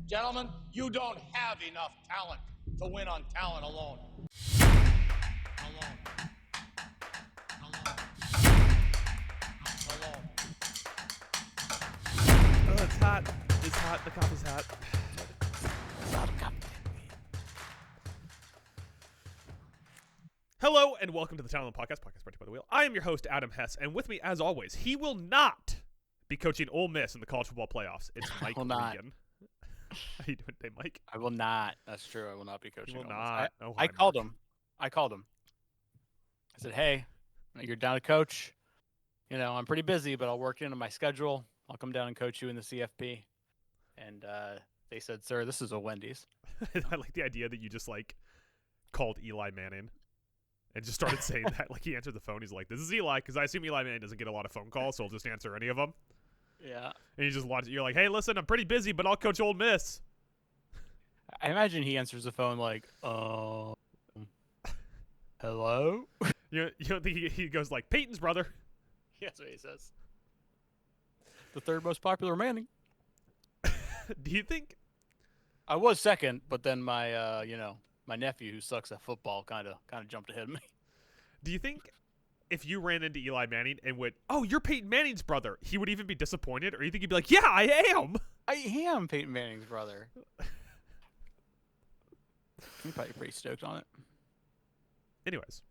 Gentlemen, you don't have enough talent to win on talent alone. Oh, it's hot. It's hot. The coffee's hot. Hello and welcome to the Talent Podcast brought to you by The Wheel. I am your host, Adam Hess, and with me, as always, he will not be coaching Ole Miss in the college football playoffs. It's Mike Regan. How you doing today, Mike? I will not. That's true. I will not be coaching. You will not. I called him. I said, hey, you're down to coach. You know, I'm pretty busy, but I'll work into my schedule. I'll come down and coach you in the CFB. And they said, sir, this is a Wendy's. I like the idea that you just, called Eli Manning and just started saying that. Like, he answered the phone. He's like, this is Eli, because I assume Eli Manning doesn't get a lot of phone calls, so he'll just answer any of them. Yeah. And you just watch it. You're like, hey, listen, I'm pretty busy, but I'll coach Ole Miss. I imagine he answers the phone like, hello? You don't think he goes like, Peyton's brother? That's what he says. The third most popular Manning. Do you think? I was second, but then my, my nephew who sucks at football kind of jumped ahead of me. Do you think if you ran into Eli Manning and went, oh, you're Peyton Manning's brother, he would even be disappointed? Or you think he'd be like, yeah, I am? I am Peyton Manning's brother. He's probably pretty stoked on it. Anyways,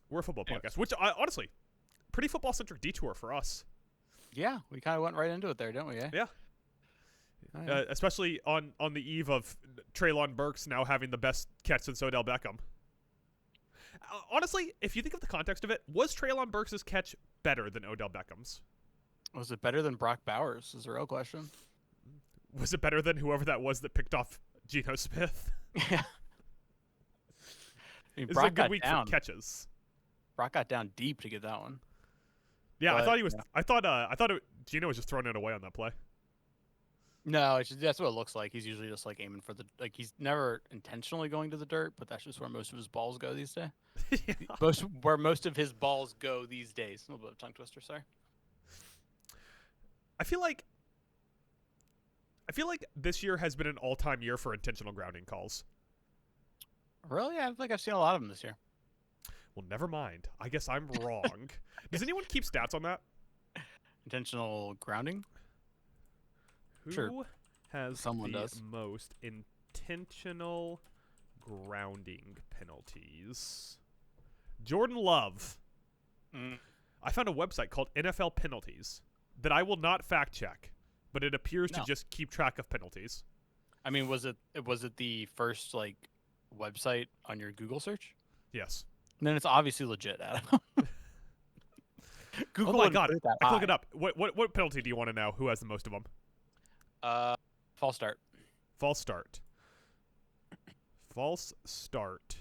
we're a football podcast, which honestly, pretty football-centric detour for us. Yeah, we kind of went right into it there, didn't we? Eh? Yeah. Especially on the eve of Treylon Burks now having the best catch since Odell Beckham. Honestly, if you think of the context of it, was Treylon Burks' catch better than Odell Beckham's? Was it better than Brock Bowers is the real question. Was it better than whoever that was that picked off Geno Smith? Yeah. I mean, It's a good week for catches. Brock got down deep to get that one. Yeah, but, I thought he was. Yeah. I thought Geno was just throwing it away on that play. No, that's what it looks like. He's usually just aiming for he's never intentionally going to the dirt, but that's just where most of his balls go these days. Yeah. Where most of his balls go these days. A little bit of tongue twister, sorry. I feel like this year has been an all-time year for intentional grounding calls. Really? I think I've seen a lot of them this year. Well, never mind. I guess I'm wrong. Does anyone keep stats on that? Intentional grounding? Who has Someone the does. most intentional grounding penalties? Jordan Love. I found a website called NFL Penalties that I will not fact check, but it appears to just keep track of penalties. I mean, was it the first website on your Google search? Yes. And then it's obviously legit, Adam. Google. Oh my god! I can look high. it up. What penalty do you want to know? Who has the most of them? False start. False start. False start.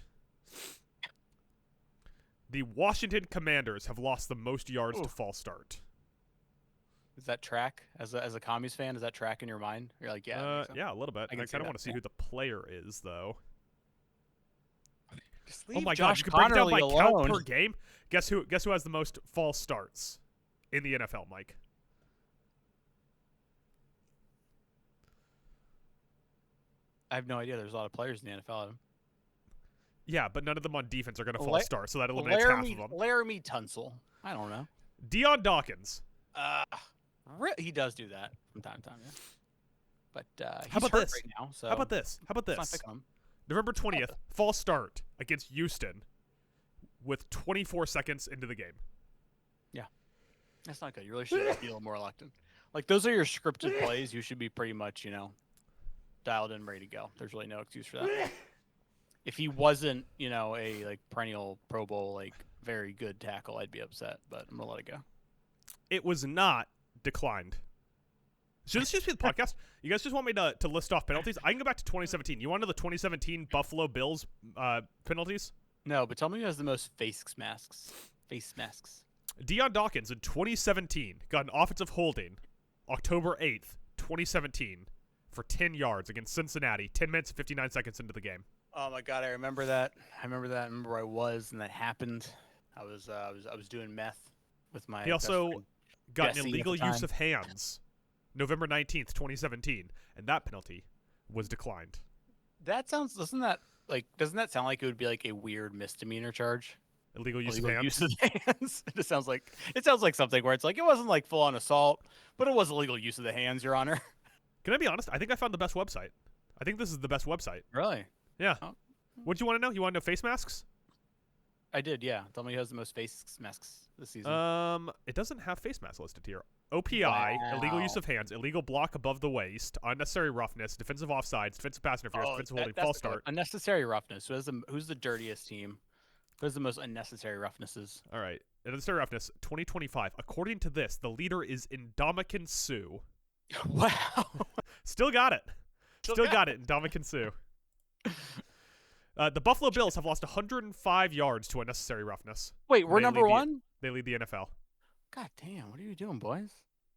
The Washington Commanders have lost the most yards to false start. Is that track as a commies fan? Is that track in your mind? You're like, yeah. Yeah, a little bit. I kind of want to see who the player is, though. Just leave Oh my Josh god! You can break it down by alone. count per game. Guess who has the most false starts in the NFL, Mike? I have no idea. There's a lot of players in the NFL. Adam. Yeah, but none of them on defense are going to false start, so that eliminates half of them. Laramie Tunsil. I don't know. Deion Dawkins. He does do that from time to time, yeah. But he's How about hurt this? right now, so How about this? let's not pick on him. November 20th, false start against Houston with 24 seconds into the game. Yeah. That's not good. You really should feel more elected. Those are your scripted plays. You should be pretty much, dialed in, ready to go. There's really no excuse for that. If he wasn't, a perennial Pro Bowl, very good tackle, I'd be upset, but I'm going to let it go. It was not declined. Should this just be the podcast? You guys just want me to list off penalties? I can go back to 2017. You want to know the 2017 Buffalo Bills penalties? No, but tell me who has the most face masks. Deion Dawkins in 2017 got an offensive holding October 8th, 2017 for 10 yards against Cincinnati, 10 minutes and 59 seconds into the game. Oh my god, I remember that. I remember where I was and that happened. I was doing meth with my He also got Jesse an at illegal the time. use of hands November 19th, 2017, and that penalty was declined. Doesn't that sound like it would be like a weird misdemeanor charge? Illegal use of Illegal hands. use of hands. It sounds like something where it's like it wasn't like full on assault, but it was illegal use of the hands, Your Honor. Can I be honest? I think I found the best website. I think this is the best website. Really? Yeah. Oh. What do you want to know? You want to know face masks? I did, yeah. Tell me who has the most face masks this season. It doesn't have face masks listed here. OPI, Wow. illegal use of hands, illegal block above the waist, unnecessary roughness, defensive offsides, defensive pass interference, defensive holding, false start. Unnecessary roughness. Who's the dirtiest team? Who's the most unnecessary roughnesses? All right. Unnecessary roughness, 2025. According to this, the leader is Indomitian Sue. Wow. Still got it. Still got it, Indomitian Sue. The Buffalo Bills have lost 105 yards to unnecessary roughness. Wait, we're number one? They lead the NFL. God damn, what are you doing, boys?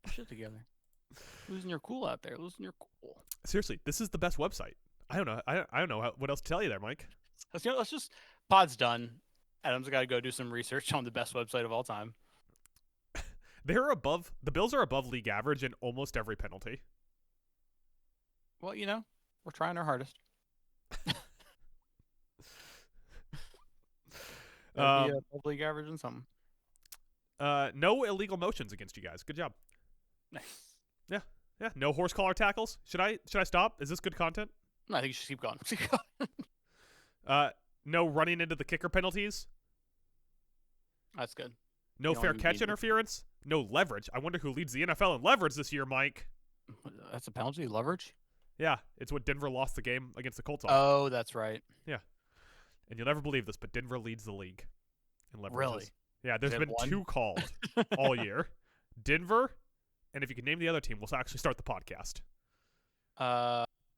Get shit together. Losing your cool out there. Losing your cool. Seriously, this is the best website. I don't know. I don't know what else to tell you there, Mike. Let's just pod's done. Adam's got to go do some research on the best website of all time. The Bills are above league average in almost every penalty. Well, we're trying our hardest. Above league average and something. No illegal motions against you guys. Good job. Nice. Yeah. No horse collar tackles. Should I stop? Is this good content? No, I think you should keep going. Keep going. No running into the kicker penalties. That's good. No fair catch interference. No leverage. I wonder who leads the NFL in leverage this year, Mike. That's a penalty, leverage? Yeah, it's what Denver lost the game against the Colts on. Oh, that's right. Yeah. And you'll never believe this, but Denver leads the league in leverages. Really? Yeah, there's been two called all year. Denver, and if you can name the other team, we'll actually start the podcast.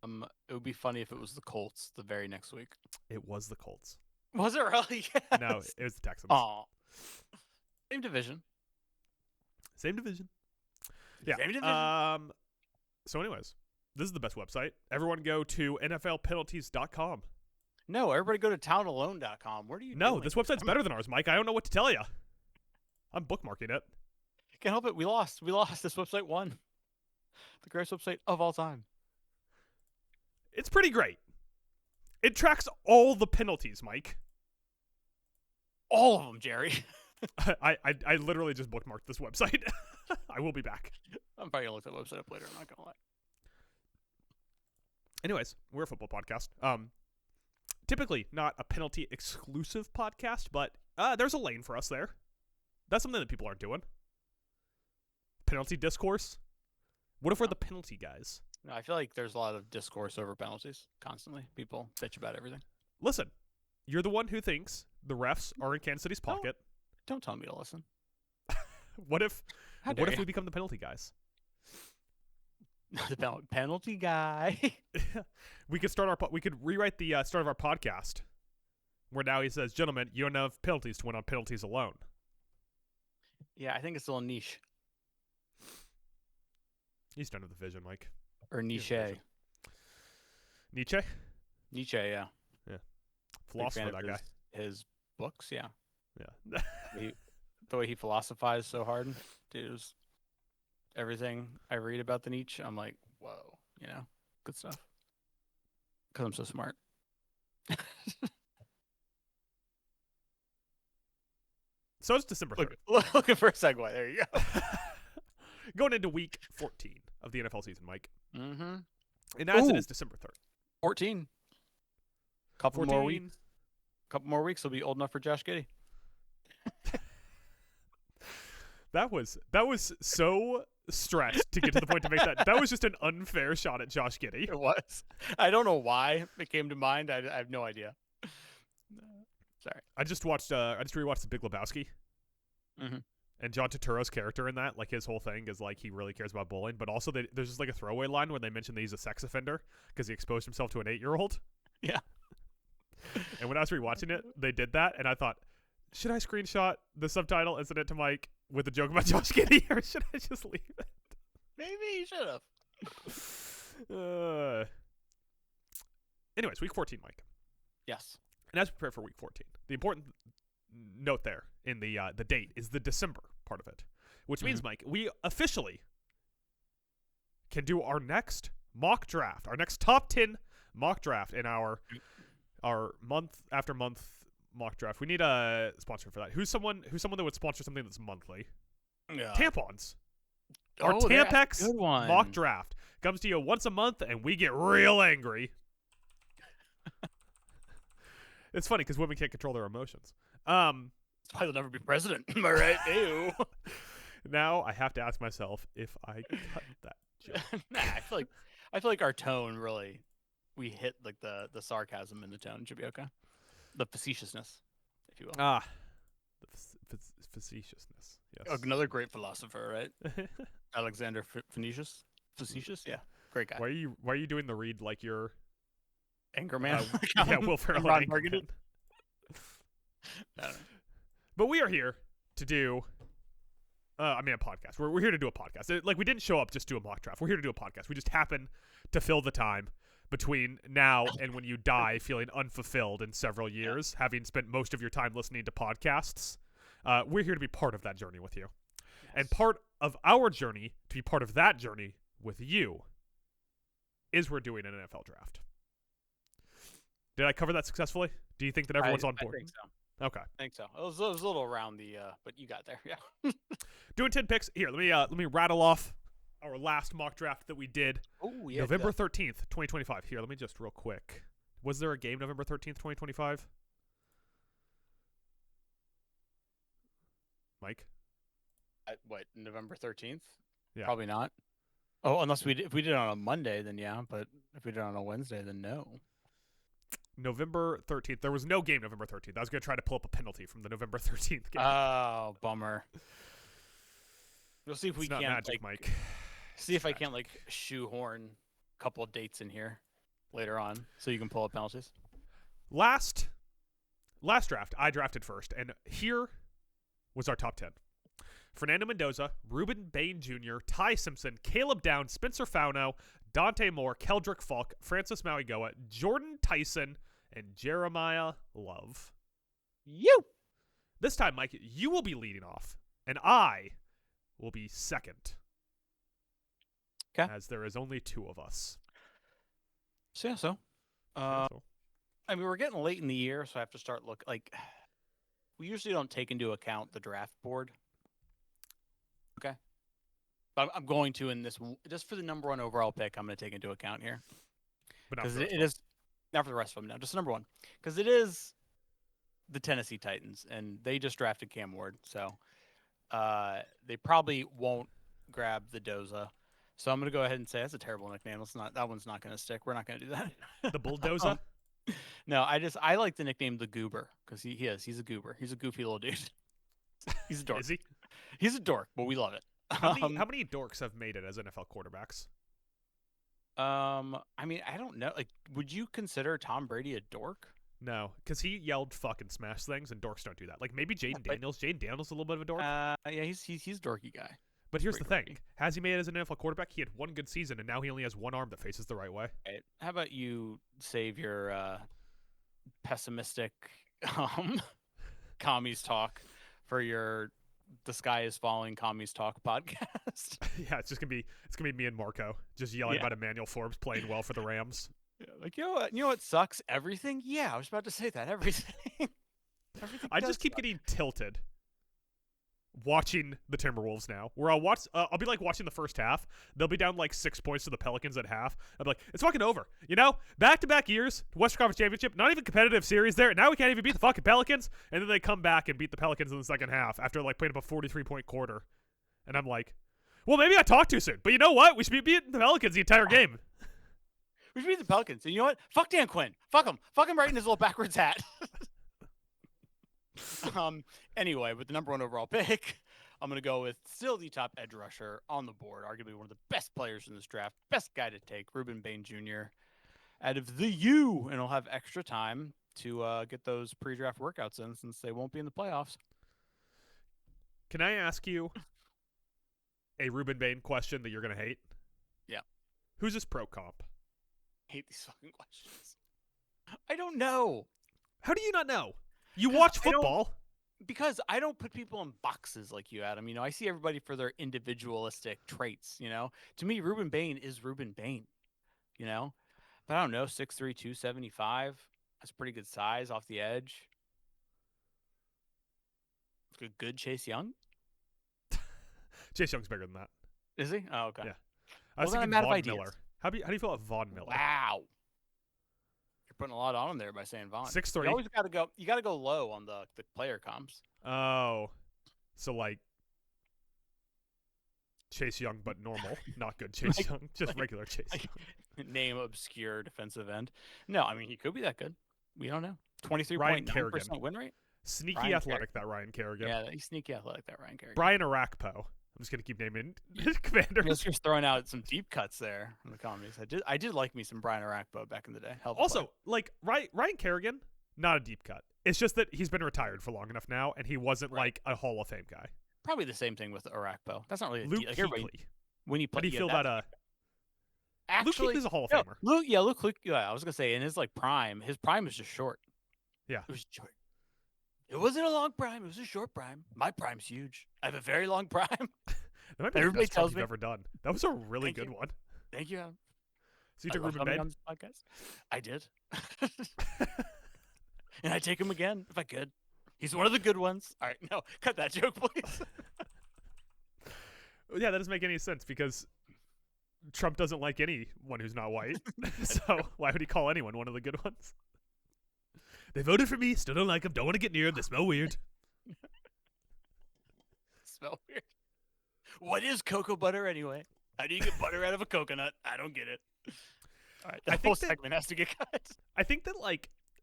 It would be funny if it was the Colts the very next week. It was the Colts. Was it really? Yes. No, it was the Texans. Oh. Same division. Yeah. Same division. So anyways, this is the best website. Everyone go to NFLpenalties.com. No, everybody go to townalone.com. Where do you No, this website's better than ours, Mike. I don't know what to tell you. I'm bookmarking it. Can't help it. We lost. This website won. The greatest website of all time. It's pretty great. It tracks all the penalties, Mike. All of them, Jerry. I literally just bookmarked this website. I will be back. I'm probably going to look that website up later. I'm not going to lie. Anyways, we're a football podcast. Typically not a penalty exclusive podcast, but there's a lane for us there. That's something that people aren't doing. Penalty discourse. What if we're the penalty guys? No, I feel like there's a lot of discourse over penalties constantly. People bitch about everything. Listen, you're the one who thinks the refs are in Kansas City's pocket. Don't tell me to listen. What if we become the penalty guys? The penalty guy. We could rewrite the start of our podcast, where now he says, "Gentlemen, you don't have penalties to win on penalties alone." Yeah, I think it's a little niche. He's done with the vision, Mike. Or niche. Nietzsche, yeah. Philosopher, that guy. His books, yeah. Yeah. The way he philosophized so hard, dude, was everything I read about the Nietzsche, I'm like, whoa, good stuff. Because I'm so smart. So it's December 3rd. Looking for a segue. There you go. Going into week 14 of the NFL season, Mike. Mm-hmm. And as it is December 3rd. 14. Couple more weeks, he'll be old enough for Josh Giddey. That was so stretched to get to the point to make that. That was just an unfair shot at Josh Giddey. It was. I don't know why it came to mind. I have no idea. Sorry. I just rewatched The Big Lebowski. Mm-hmm. And John Turturro's character in that, like his whole thing is like he really cares about bullying, but also there's just like a throwaway line where they mention that he's a sex offender because he exposed himself to an 8-year-old. Yeah. And when I was rewatching it, they did that, and I thought, should I screenshot the subtitle and send it to Mike with a joke about Josh Giddey, or should I just leave it? Maybe you should have. Anyways, week 14, Mike. Yes. And as we prepare for week 14, the important note there in the date is the December part of it, which means, Mike, we officially can do our next mock draft. Our next top 10 mock draft in our month after month mock draft. We need a sponsor for that. Who's someone that would sponsor something that's monthly? Yeah. Tampons. Our Tampex mock draft comes to you once a month, and we get real angry. It's funny because women can't control their emotions. That's why they'll never be president. Am I right? Ew. Now I have to ask myself if I cut that joke. Nah, I feel like our tone really, we hit like the sarcasm in the tone. It should be okay. The facetiousness, if you will. The facetiousness. Yes. Another great philosopher, right? Alexander Facetious. Yeah, great guy. Why are you doing the read like you're Anchorman? yeah, Will Ferrell. Ron Anchorman. Burgundy? But we are here to do. A podcast. We're here to do a podcast. Like, we didn't show up just to do a mock draft. We're here to do a podcast. We just happen to fill the time between now and when you die feeling unfulfilled in several years, having spent most of your time listening to podcasts. We're here to be part of that journey with you. Yes. And part of our journey, to be part of that journey with you, is we're doing an NFL draft. Did I cover that successfully? Do you think that everyone's on board? I think so. Okay. I think so. It was a little around the, but you got there. Yeah. Doing 10 picks. Here, let me rattle off our last mock draft that we did. Oh, yeah. November 13th, 2025. Here, let me just real quick. Was there a game November 13th, 2025? Mike? What, November 13th? Yeah. Probably not. Oh, unless if we did it on a Monday, then yeah. But if we did it on a Wednesday, then no. November 13th. There was no game November 13th. I was going to try to pull up a penalty from the November 13th game. Oh, bummer. We'll see if we can't, magic, Mike. See if I can't shoehorn a couple of dates in here later on, so you can pull up penalties. Last draft, I drafted first, and here was our top 10. Fernando Mendoza, Ruben Bain Jr., Ty Simpson, Caleb Downs, Spencer Fauno, Dante Moore, Keldrick Falk, Francis Mauigoa, Jordan Tyson, and Jeremiah Love. You! This time, Mike, you will be leading off, and I will be second. Okay. As there is only two of us. So. I mean, we're getting late in the year, so I have to start we usually don't take into account the draft board. Okay. But I'm going to in this, just for the number one overall pick, I'm going to take into account here. But not because for it is, not for the rest of them now, just number one. Because it is the Tennessee Titans, and they just drafted Cam Ward, so they probably won't grab the Doza. So I'm going to go ahead and say that's a terrible nickname. That one's not going to stick. We're not going to do that. The Bulldozer? No, I like the nickname the Goober because he's a goober. He's a goofy little dude. He's a dork. Is he? He's a dork, but we love it. How many dorks have made it as NFL quarterbacks? I mean, I don't know. Would you consider Tom Brady a dork? No, because he yelled fucking smash things, and dorks don't do that. Maybe Jaden Daniels. Jaden Daniels is a little bit of a dork. Yeah, he's a dorky guy. But here's the thing. Has he made it as an NFL quarterback? He had one good season, and now he only has one arm that faces the right way. Right. How about you save your pessimistic commies talk for your The Sky is Falling commies talk podcast? Yeah, it's gonna be me and Marco just yelling about Emmanuel Forbes playing well for the Rams. Yeah, you know what sucks? Everything? Yeah, I was about to say that. Everything. I just keep getting tilted watching the Timberwolves now, where I'll be watching the first half. They'll be down 6 points to the Pelicans at half. I'll be like, it's fucking over. Back-to-back years, Western Conference Championship, not even competitive series there. Now we can't even beat the fucking Pelicans. And then they come back and beat the Pelicans in the second half after putting up a 43-point quarter. And I'm like, well, maybe I talked too soon. But you know what? We should be beating the Pelicans the entire game. We should beat the Pelicans. And you know what? Fuck Dan Quinn. Fuck him. Fuck him right in his little backwards hat. Anyway, with the number one overall pick, I'm going to go with still the top edge rusher on the board, arguably one of the best players in this draft, best guy to take, Ruben Bain Jr. out of the U, and he'll have extra time to get those pre-draft workouts in since they won't be in the playoffs. Can I ask you a Ruben Bain question that you're going to hate? Yeah. Who's his pro comp? I hate these fucking questions. I don't know. How do you not know? You watch football. Because I don't put people in boxes like you, Adam. I see everybody for their individualistic traits, To me, Ruben Bain is Ruben Bain. you know. But I don't know, 6'3", 275. That's pretty good size off the edge. Good Chase Young. Chase Young's bigger than that. Is he? Oh, okay. Yeah. I was Well, then thinking I'm out of Von ideas. Miller. How do you feel about Von Miller? Wow. You're putting a lot on him there by saying Vaughn. 6'3". You always got to go. You got to go low on the player comps. Oh, so like Chase Young, but normal, not good Chase Young, just regular Chase Young. Name obscure defensive end. No, I mean he could be that good. We don't know. 23.9% win rate. Sneaky Ryan athletic, that Ryan Kerrigan. Yeah, he's sneaky athletic. That Ryan Kerrigan. Brian Arakpo. I'm just gonna keep naming commanders. Just throwing out some deep cuts there in the comments. I did like me some Brian Arakpo back in the day. Also, like Ryan Kerrigan, not a deep cut. It's just that he's been retired for long enough now, and he wasn't like a Hall of Fame guy. Probably the same thing with Arakpo. That's not really Luke like, Kuechly. When he played. How do you feel about actually, Luke Kuechly's a Hall of Famer. Luke Kuechly. Yeah, I was gonna say in his prime was just short. Yeah, it was short. It wasn't a long prime. It was a short prime. My prime's huge. I have a very long prime. That might be the best job you've ever done. That was a really good one. Thank you. So you took Ruben Babe on this podcast? I did. And I take him again if I could. He's one of the good ones. All right, no, cut that joke, please. Yeah, that doesn't make any sense because Trump doesn't like anyone who's not white. So why would he call anyone one of the good ones? They voted for me, still don't like them, don't want to get near them, they smell weird. Smell weird. What is cocoa butter anyway? How do you get butter out of a coconut? I don't get it. All right, that whole segment has to get cut. I think that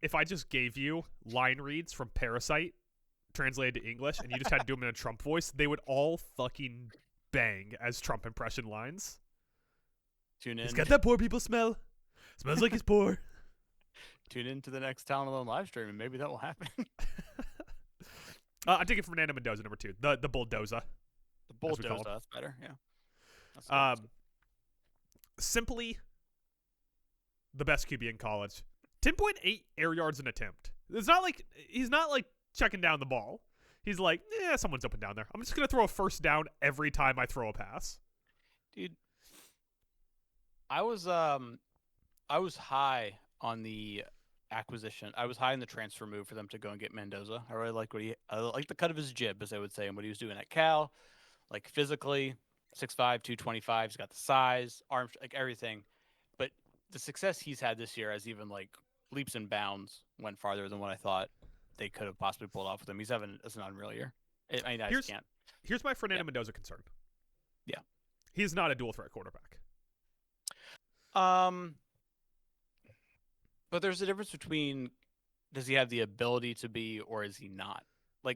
if I just gave you line reads from Parasite translated to English and you just had to do them in a Trump voice, they would all fucking bang as Trump impression lines. Tune in. He's got that poor people smell. Smells like he's poor. Tune in to the next Talent Alone live stream and maybe that will happen. I'm taking Fernando Mendoza number 2, the bulldozer. The bulldozer, that's better. Yeah. Simply the best QB in college. 10.8 air yards an attempt. It's not like he's not checking down the ball. He's like, someone's up and down there. I'm just gonna throw a first down every time I throw a pass. Dude, I was high on the acquisition. I was high in the transfer move for them to go and get Mendoza. I really like I like the cut of his jib, as I would say, and what he was doing at Cal. Like physically, 6'5", 225. He's got the size, arms, everything. But the success he's had this year has even leaps and bounds went farther than what I thought they could have possibly pulled off with him. He's having an unreal year. I just can't. Here's my Fernando Mendoza concern. Yeah. He's not a dual threat quarterback. But there's a difference between does he have the ability to be or is he not?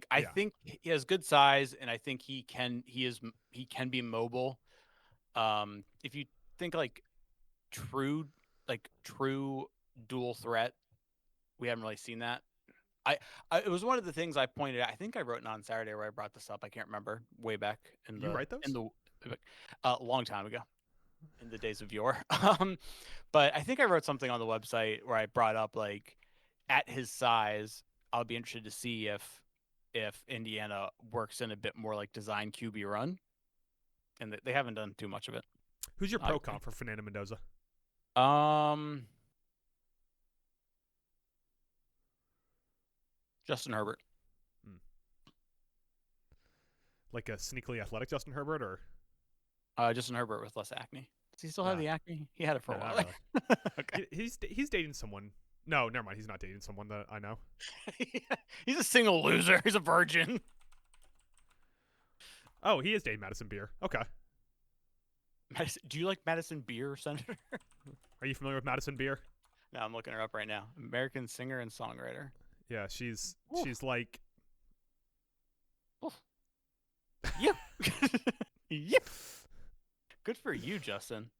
I think he has good size and I think he can be mobile. If you think true dual threat, we haven't really seen that. It was one of the things I pointed out. I think I wrote it on Saturday where I brought this up. I can't remember, way back in you write those? A long time ago, in the days of yore. But I think I wrote something on the website where I brought up at his size, I'll be interested to see if Indiana works in a bit more design QB run, and they haven't done too much of it. Who's your pro comp for Fernando Mendoza? Justin Herbert. Like a sneakily athletic Justin Herbert, or Justin Herbert with less acne. Does he still have the acne? He had it for a while. Really. Okay. He's dating someone. No, never mind. He's not dating someone that I know. He's a single loser. He's a virgin. Oh, he is dating Madison Beer. Okay. Do you like Madison Beer, Senator? Are you familiar with Madison Beer? No, I'm looking her up right now. American singer and songwriter. Yeah, she's like. Yep. Yep. Good for you, Justin.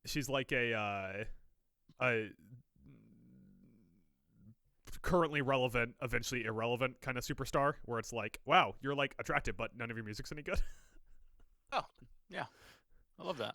She's like a currently relevant, eventually irrelevant kind of superstar, where it's like, wow, you're attractive, but none of your music's any good. Oh, yeah, I love that.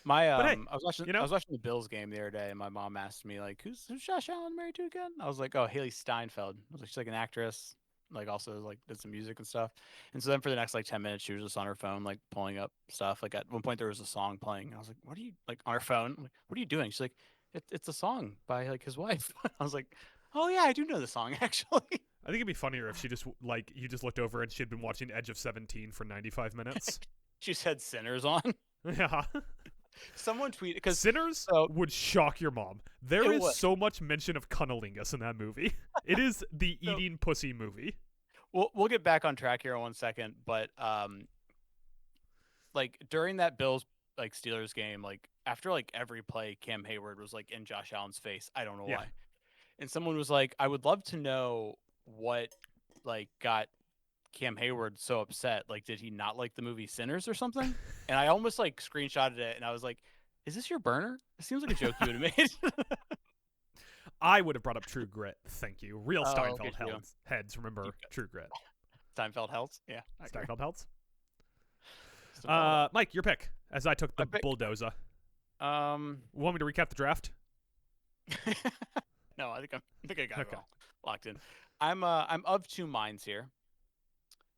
My But hey, I was watching the Bills game the other day, and my mom asked me who's Josh Allen married to again? I was like, oh, Haley Steinfeld. I was like, she's an actress. like also like did some music and stuff. And so then for the next like 10 minutes, she was just on her phone, like pulling up stuff. Like at one point there was a song playing. And I was like, "What are you like on her phone? I'm like, what are you doing?" She's like, "It's a song by like his wife." I was like, "Oh yeah, I do know the song actually." I think it'd be funnier if she just like you just looked over and she'd been watching Edge of 17 for 95 minutes. She said "Sinners" on. Yeah. Someone tweeted because Sinners would shock your mom. There is so much mention of cunnilingus in that movie. It is the eating pussy movie. We'll get back on track here in 1 second, but like during that Bills like Steelers game, like after like every play, Cam Hayward was like in Josh Allen's face. I don't know why. And someone was like, "I would love to know what like got Cam Hayward so upset. Like, did he not like the movie Sinners or something?" And I almost like screenshotted it, and I was like, "Is this your burner? It seems like a joke you would have made." I would have brought up True Grit. Thank you. Real Steinfeld okay, heads. Remember True Grit. Steinfeld Helts? Yeah. Steinfeld Helts. Mike, your pick. As I took the bulldozer. Want me to recap the draft? No, I think I got it all locked in. I'm of two minds here.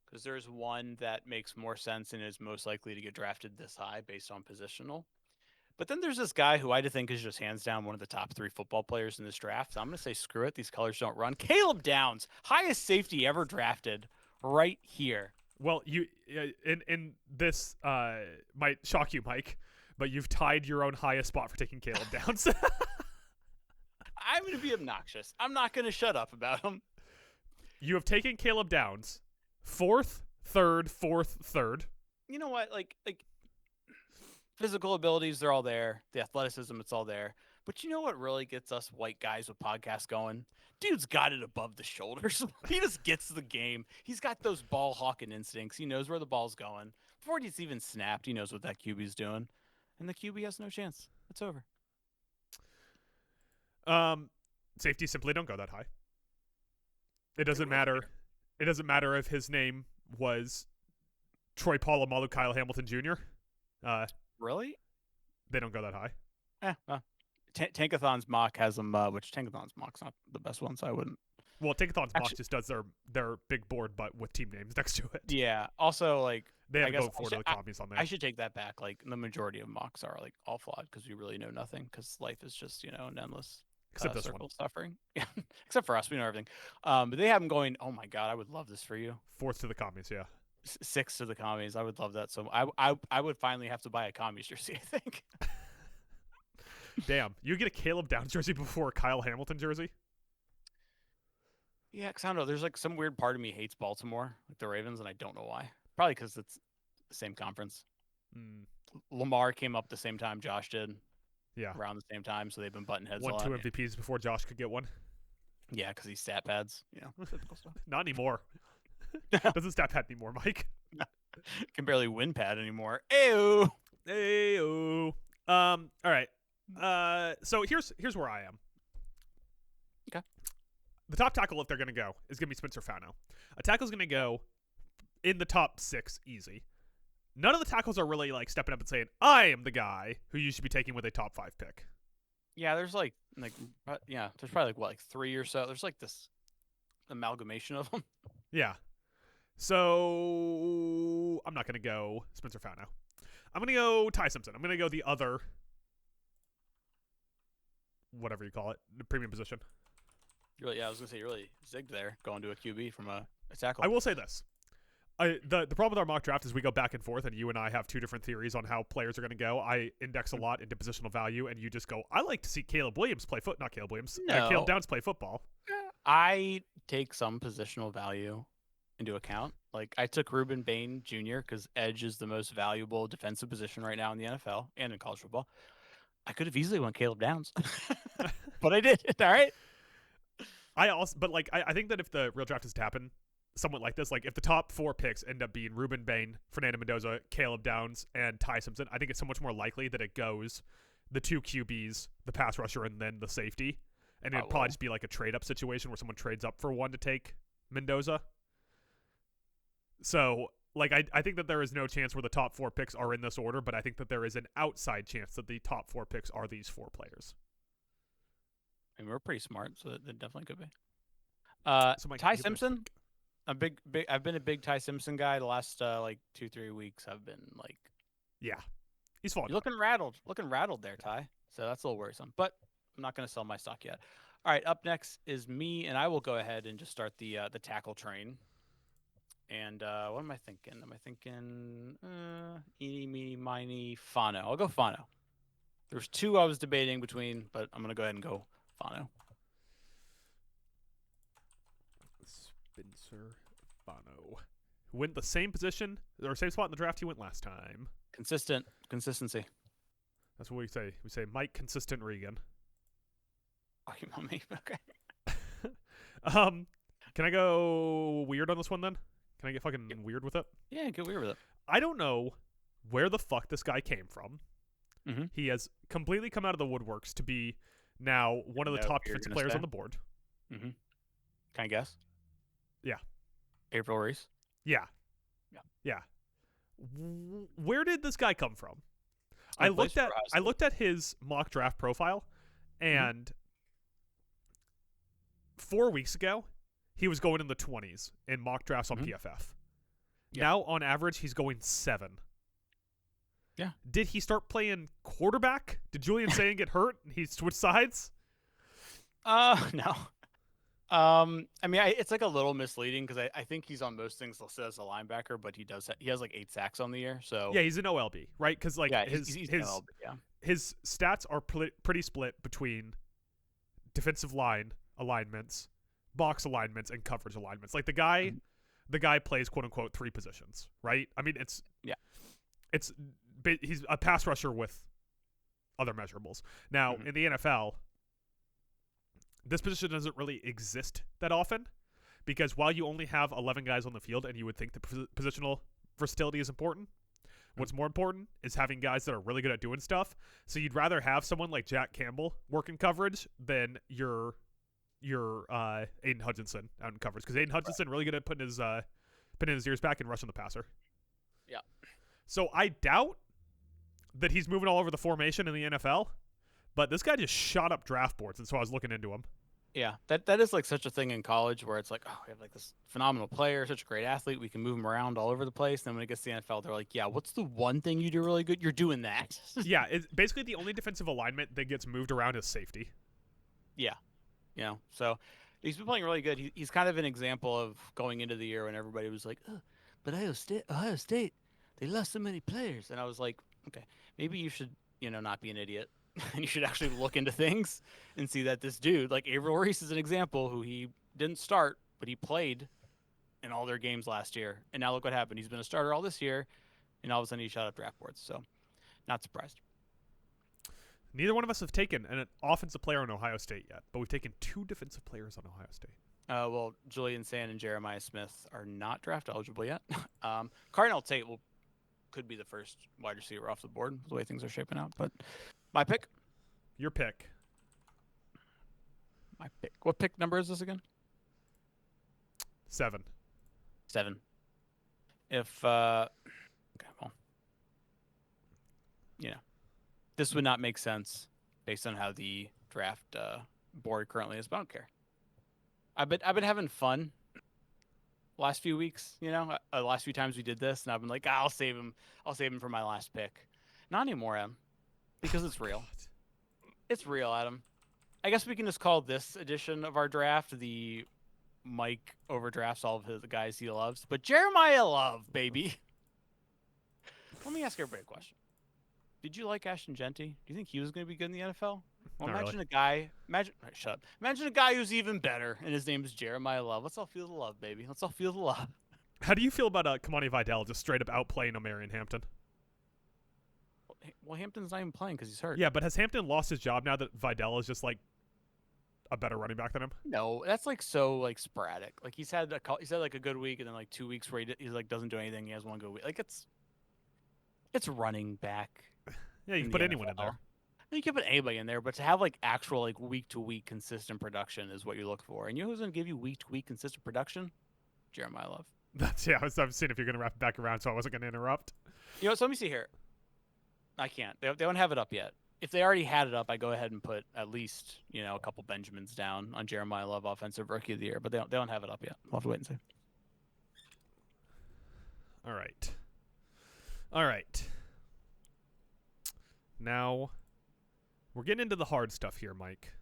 Because there's one that makes more sense and is most likely to get drafted this high based on positional. But then there's this guy who I think is just hands down one of the top 3 football players in this draft. So I'm going to say screw it. These colors don't run. Caleb Downs, highest safety ever drafted, right here. Well, you in this might shock you, Mike, but you've tied your own highest spot for taking Caleb Downs. I'm going to be obnoxious. I'm not going to shut up about him. You have taken Caleb Downs. 4th, 3rd, 4th, 3rd. You know what? Like physical abilities, they're all there. The athleticism, it's all there. But you know what really gets us white guys with podcasts going? Dude's got it above the shoulders. He just gets the game. He's got those ball hawking instincts. He knows where the ball's going. Before it's even snapped, he knows what that QB's doing. And the QB has no chance. It's over. Safety simply don't go that high. It doesn't matter. It doesn't matter if his name was Troy Polamalu Kyle Hamilton Jr. Really? They don't go that high. Well, Tankathon's mock has them, which Tankathon's mock's not the best one, so I wouldn't. Well, Tankathon's mock just does their big board, but with team names next to it. Yeah. Also, like they have to go forward to the commies on there. I should take that back. Like the majority of mocks are like all flawed because we really know nothing. Because life is just an endless. Except this circle one. Of suffering. Yeah. Except for us, we know everything. But they have them going. Oh my god, I would love this for you. 4th to the commies, yeah. 6th to the commies. I would love that. So I would finally have to buy a commies jersey. I think. Damn, you get a Caleb Downs jersey before a Kyle Hamilton jersey? Yeah, because I don't know. There's like some weird part of me hates Baltimore, like the Ravens, and I don't know why. Probably because it's the same conference. Lamar came up the same time Josh did. Yeah. Around the same time, so they've been butting heads a Won lot. 2 MVPs before Josh could get one. Yeah, because he's stat pads. Typical stuff. Not anymore. Doesn't stat pad anymore, Mike. Can barely win pad anymore. Ew. Ew. All right. So here's where I am. Okay. The top tackle, if they're going to go, is going to be Spencer Fano. A tackle's going to go in the top 6 easy. None of the tackles are really like stepping up and saying, I am the guy who you should be taking with a top 5 pick. Yeah, there's there's probably like 3 or so. There's like this amalgamation of them. Yeah. So I'm not going to go Spencer Fano. I'm going to go Ty Simpson. I'm going to go the other, whatever you call it, the premium position. I was going to say you really zigged there going to a QB from a tackle. I will say this. The problem with our mock draft is we go back and forth, and you and I have 2 different theories on how players are going to go. I index a lot into positional value, and you just go, I like to see Caleb Downs play football. I take some positional value into account. Like, I took Ruben Bain Jr. because edge is the most valuable defensive position right now in the NFL and in college football. I could have easily went Caleb Downs, but I did. All right. I think that if the real draft is to happen, somewhat like this, like if the top 4 picks end up being Ruben Bain, Fernando Mendoza, Caleb Downs, and Ty Simpson, I think it's so much more likely that it goes the 2 QBs, the pass rusher, and then the safety. And it'd probably just be like a trade-up situation where someone trades up for one to take Mendoza. So, like, I think that there is no chance where the top 4 picks are in this order, but I think that there is an outside chance that the top 4 picks are these 4 players. I mean, we're pretty smart, so that definitely could be. So Mike, Ty Simpson, I've been a big Ty Simpson guy. The last like 2-3 weeks, I've been like, Yeah, he's fun. you're looking rattled there, Ty. So that's a little worrisome. But I'm not going to sell my stock yet. All right, up next is me, and I will go ahead and just start the tackle train. And what am I thinking? Am I thinking eeny, meeny, miny, Fano? I'll go Fano. There's two I was debating between, but I'm going to go ahead and go Fano. Spencer Fano. Who went the same position or same spot in the draft he went last time. Consistency. That's what we say. We say Mike Consistent Regan. Oh, you want me? Okay. Can I go weird on this one then? Can I get fucking weird with it? Yeah, get weird with it. I don't know where the fuck this guy came from. Mm-hmm. He has completely come out of the woodworks to be now one of the top defensive players on the board. Mm-hmm. Can I guess? Yeah. April Reese? Yeah. Yeah. Where did this guy come from? I looked at his mock draft profile, and 4 weeks ago, he was going in the 20s in mock drafts on PFF. Yeah. Now, on average, he's going 7. Yeah. Did he start playing quarterback? Did Julian Sayin get hurt and he switched sides? No. I mean, it's like a little misleading because I think he's on most things listed as a linebacker, but he has like 8 sacks on the year. So yeah, he's an OLB, right? Because like he's OLB, his stats are pretty split between defensive line alignments, box alignments, and coverage alignments. Like the guy plays quote unquote 3 positions, right? I mean, he's a pass rusher with other measurables. Now in the NFL, this position doesn't really exist that often because while you only have 11 guys on the field and you would think the positional versatility is important, what's more important is having guys that are really good at doing stuff. So you'd rather have someone like Jack Campbell working coverage than your Aiden Hutchinson out in coverage because Aiden Hutchinson really good at putting his ears back and rushing the passer. Yeah. So I doubt that he's moving all over the formation in the NFL. But this guy just shot up draft boards, and so I was looking into him. Yeah, that is like such a thing in college where it's like, oh, we have like this phenomenal player, such a great athlete. We can move him around all over the place. And then when it gets to the NFL, they're like, yeah, what's the one thing you do really good? You're doing that. Yeah, it's basically the only defensive alignment that gets moved around is safety. Yeah, so he's been playing really good. He's kind of an example of going into the year when everybody was like, oh, but Ohio State, they lost so many players. And I was like, okay, maybe you should, not be an idiot. And you should actually look into things and see that this dude, like April Reese is an example who he didn't start, but he played in all their games last year. And now look what happened. He's been a starter all this year, and all of a sudden he shot up draft boards. So not surprised. Neither one of us have taken an offensive player on Ohio State yet, but we've taken 2 defensive players on Ohio State. Well, Julian Sand and Jeremiah Smith are not draft eligible yet. Cardinal Tate could be the first wide receiver off the board the way things are shaping out, but my pick? Your pick. My pick. What pick number is this again? 7. If, okay, well, this would not make sense based on how the draft board currently is, but I don't care. I've been having fun last few weeks, last few times we did this, and I've been like, I'll save him for my last pick. Not anymore, Em. Because it's real. It's real, Adam. I guess we can just call this edition of our draft the Mike overdrafts all of the guys he loves. But Jeremiah Love, baby. Let me ask everybody a question. Did you like Ashton Genty? Do you think he was going to be good in the NFL? Well, imagine a guy who's even better, and his name is Jeremiah Love. Let's all feel the love, baby. Let's all feel the love. How do you feel about Kamani Vidal just straight up outplaying Omarion Hampton? Well, Hampton's not even playing because he's hurt. Yeah, but has Hampton lost his job now that Vidal is just like a better running back than him? No, that's like so like sporadic. Like he's had like a good week and then like 2 weeks where he like doesn't do anything. He has one good week. Like it's running back. Yeah, you can put anyone in there. You can put anybody in there, but to have like actual like week to week consistent production is what you look for. And you know who's going to give you week to week consistent production? Jeremiah Love. That's I was seeing if you're going to wrap it back around, so I wasn't going to interrupt. So let me see here. I can't. They don't have it up yet. If they already had it up, I go ahead and put at least a couple Benjamins down on Jeremiah Love Offensive Rookie of the Year. But they don't have it up yet. We'll have to wait and see. All right. All right. Now, we're getting into the hard stuff here, Mike.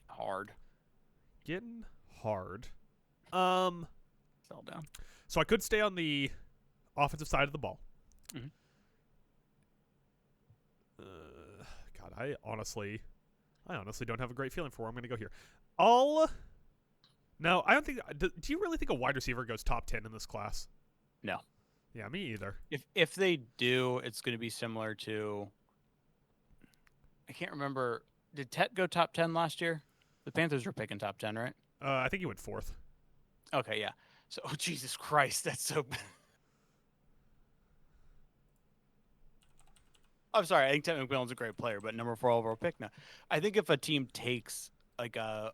Hard. Getting hard. Fell down. So I could stay on the offensive side of the ball. Mhm. God, I honestly don't have a great feeling for where I'm going to go here. No, I don't think. Do you really think a wide receiver goes top 10 in this class? No. Yeah, me either. If they do, it's going to be similar to. I can't remember. Did Tet go top 10 last year? The Panthers were picking top 10, right? I think he went 4th. Okay, yeah. So, oh, Jesus Christ, that's so bad. I'm sorry. I think Ted McMillan's a great player, but number 4 overall pick now. I think if a team takes like a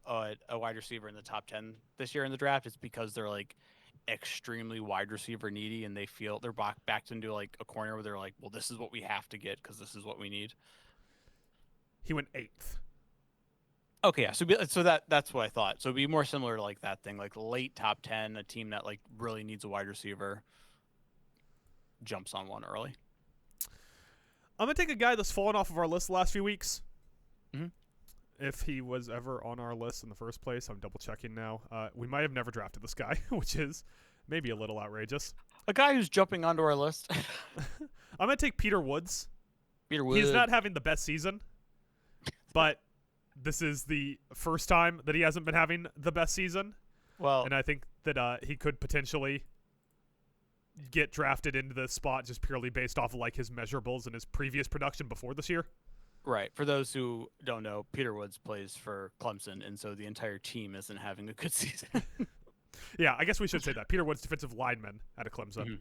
wide receiver in the top 10 this year in the draft, it's because they're like extremely wide receiver needy, and they feel they're backed into like a corner where they're like, well, this is what we have to get because this is what we need. He went 8th. Okay, yeah. So that's what I thought. So it'd be more similar to like that thing, like late top 10, a team that like really needs a wide receiver jumps on one early. I'm going to take a guy that's fallen off of our list the last few weeks. Mhm. If he was ever on our list in the first place. I'm double checking now. We might have never drafted this guy, which is maybe a little outrageous. A guy who's jumping onto our list. I'm going to take Peter Woods. Peter Woods. He's not having the best season, but this is the first time that he hasn't been having the best season. Well, And I think that he could potentially get drafted into this spot just purely based off of like his measurables and his previous production before this year. right. For those who don't know, Peter Woods plays for Clemson, and so the entire team isn't having a good season. Yeah, I guess we should say that. Peter Woods, defensive lineman out of Clemson.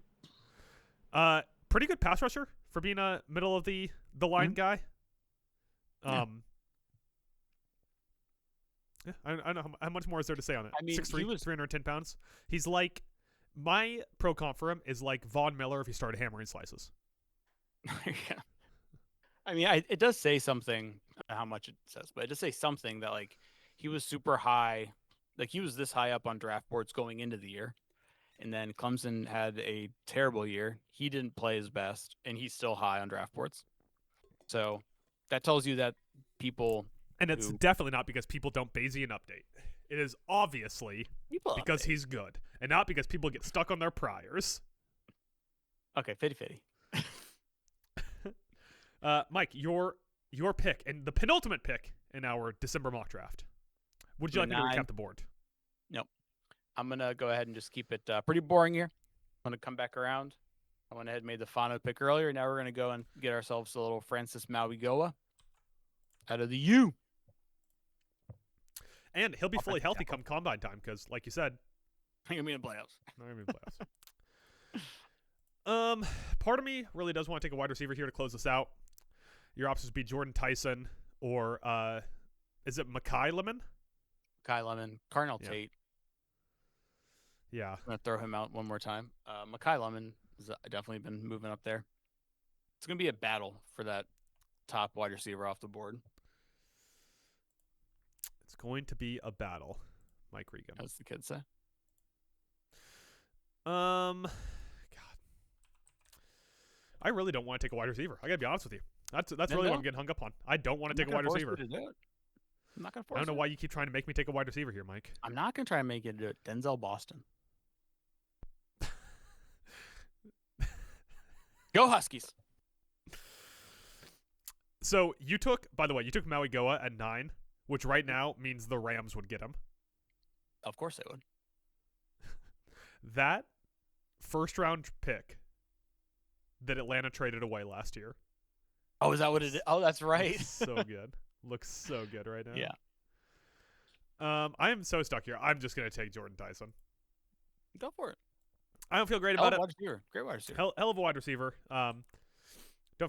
Mhm. Pretty good pass rusher for being a middle of the line guy. Yeah. Yeah, I don't know how much more is there to say on it. I mean, 6'3", 310 pounds. He's like, my pro comp for him is like Von Miller if he started hammering slices. Yeah. I mean, it does say something. I don't know how much it says, but it does say something that like he was super high, like he was this high up on draft boards going into the year, and then Clemson had a terrible year. He didn't play his best, and he's still high on draft boards. So that tells you that people. And it's definitely not because people don't Bayesian update. It is obviously because he's good, and not because people get stuck on their priors. Okay, 50-50. Mike, your pick and the penultimate pick in our December mock draft. Would you like me to recap the board? Nope. I'm gonna go ahead and just keep it pretty boring here. I'm gonna come back around. I went ahead and made the Fano pick earlier. Now we're gonna go and get ourselves a little Francis Mauigoa out of the U. And he'll be fully Offensive healthy tackle. come combine time because, like you said, I'm gonna be in the playoffs. not gonna be playoffs. Part of me really does want to take a wide receiver here to close this out. Your options would be Jordan Tyson or is it Makai Lemon? Kai Lemon, Carnell Yeah. Tate. Yeah. I'm gonna throw him out one more time. Makai Lemon has definitely been moving up there. It's gonna be a battle for that top wide receiver off the board, It's going to be a battle, Mike Regan. as the kids say. God. I really don't want to take a wide receiver. I gotta be honest with you. That's really what I'm getting hung up on. I don't want to take a wide receiver. I'm not gonna force I don't know it. why you keep trying to make me take a wide receiver here, Mike. I'm not gonna try and make it do it. Denzel Boston. Go Huskies. So you took Maui Goa at 9, which right now means the Rams would get him. Of course they would. That first round pick that Atlanta traded away last year. Oh, is that what it is? Oh, that's right. Looks so good. Looks so good right now. Yeah. I am so stuck here. I'm just gonna take Jordan Tyson. Go for it. I don't feel great Hell about of a it. wide receiver. Great wide receiver. Hell of a wide receiver. Don't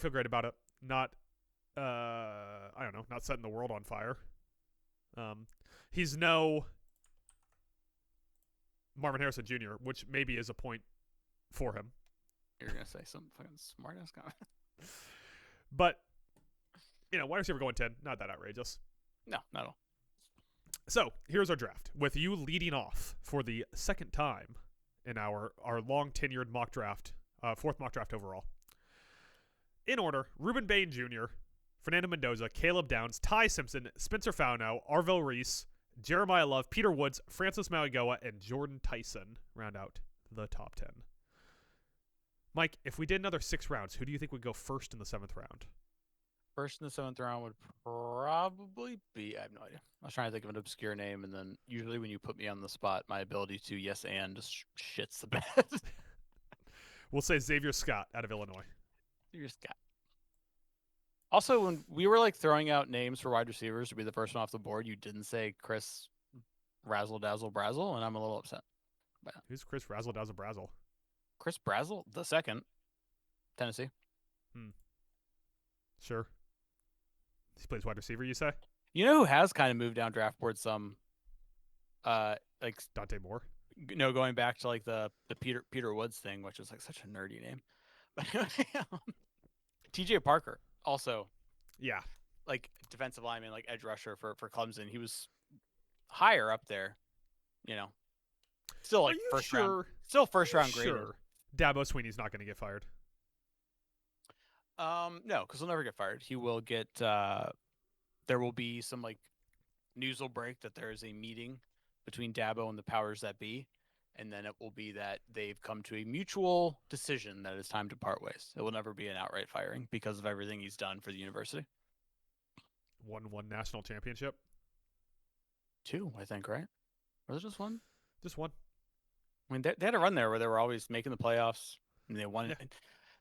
feel great about it. Not I don't know, not setting the world on fire. He's no Marvin Harrison Jr., which maybe is a point for him. You're gonna say some fucking smart ass comment. But wide receiver going 10, not that outrageous. No, not at all. So here's our draft with you leading off for the second time in our long tenured mock draft, 4th mock draft overall. In order: Ruben Bain Jr., Fernando Mendoza, Caleb Downs, Ty Simpson, Spencer Fauno, Arvell Reese, Jeremiah Love, Peter Woods, Francis Mauigoa, and Jordan Tyson round out the top 10. Mike, if we did another 6 rounds, who do you think would go first in the 7th round? First in the 7th round would probably be, I have no idea. I was trying to think of an obscure name, and then usually when you put me on the spot, my ability to yes and just shits the bed. We'll say Xavier Scott out of Illinois. Xavier Scott. Also, when we were like throwing out names for wide receivers to be the first one off the board, you didn't say Chris Razzle Dazzle Brazzle, and I'm a little upset. Who's Chris Razzle Dazzle Brazzle? Chris Brazzle, the second, Tennessee. Sure. He plays wide receiver, you say? You know who has kind of moved down draft board some? Like Dante Moore. No, going back to like the Peter Woods thing, which is like such a nerdy name. But T.J. Parker also, yeah, like defensive lineman, like edge rusher for Clemson. He was higher up there, you know. Still like first round. Still first round grade. Sure. Dabo Sweeney's not going to get fired. No, because he'll never get fired. He will get. There will be some like news will break that there is a meeting between Dabo and the powers that be, and then it will be that they've come to a mutual decision that it's time to part ways. It will never be an outright firing because of everything he's done for the university. Won one national championship. 2, I think, right? Or was it just 1? Just 1. I mean, they had a run there where they were always making the playoffs, and they won. Yeah.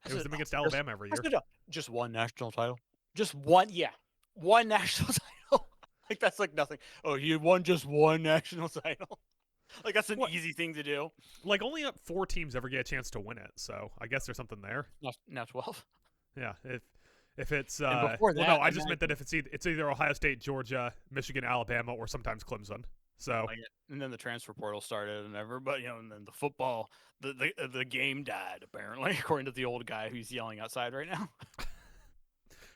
It was them against Alabama every year. Just 1 national title. Just 1, yeah. 1 national title. Like, that's like nothing. Oh, you won just 1 national title. Like, that's an easy thing to do. Like, only 4 teams ever get a chance to win it, so I guess there's something there. Now 12. Yeah, if it's that, well, no, I just meant that if it's either Ohio State, Georgia, Michigan, Alabama, or sometimes Clemson. So and then the transfer portal started, and everybody, and then the football, the game died apparently, according to the old guy who's yelling outside right now.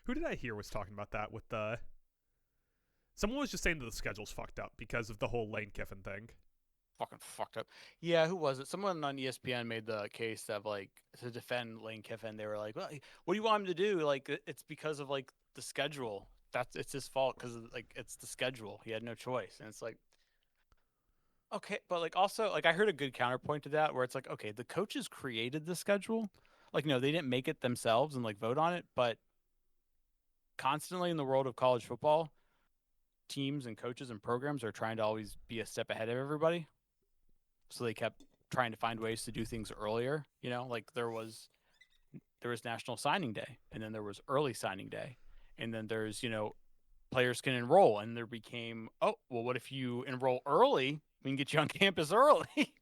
Who did I hear was talking about that with the? Someone was just saying that the schedule's fucked up because of the whole Lane Kiffin thing. Fucking fucked up. Yeah, who was it? Someone on ESPN made the case of like to defend Lane Kiffin. They were like, "Well, what do you want him to do? Like, it's because of like the schedule. It's his fault because like it's the schedule. He had no choice." And it's like, okay, but like also like I heard a good counterpoint to that where it's like, okay, the coaches created the schedule. Like, no, they didn't make it themselves and like vote on it, but constantly in the world of college football, teams and coaches and programs are trying to always be a step ahead of everybody. So they kept trying to find ways to do things earlier. You know, like there was National Signing Day, and then there was Early Signing Day, and then there's, you know, players can enroll, and there became, oh, well, what if you enroll early? We can get you on campus early.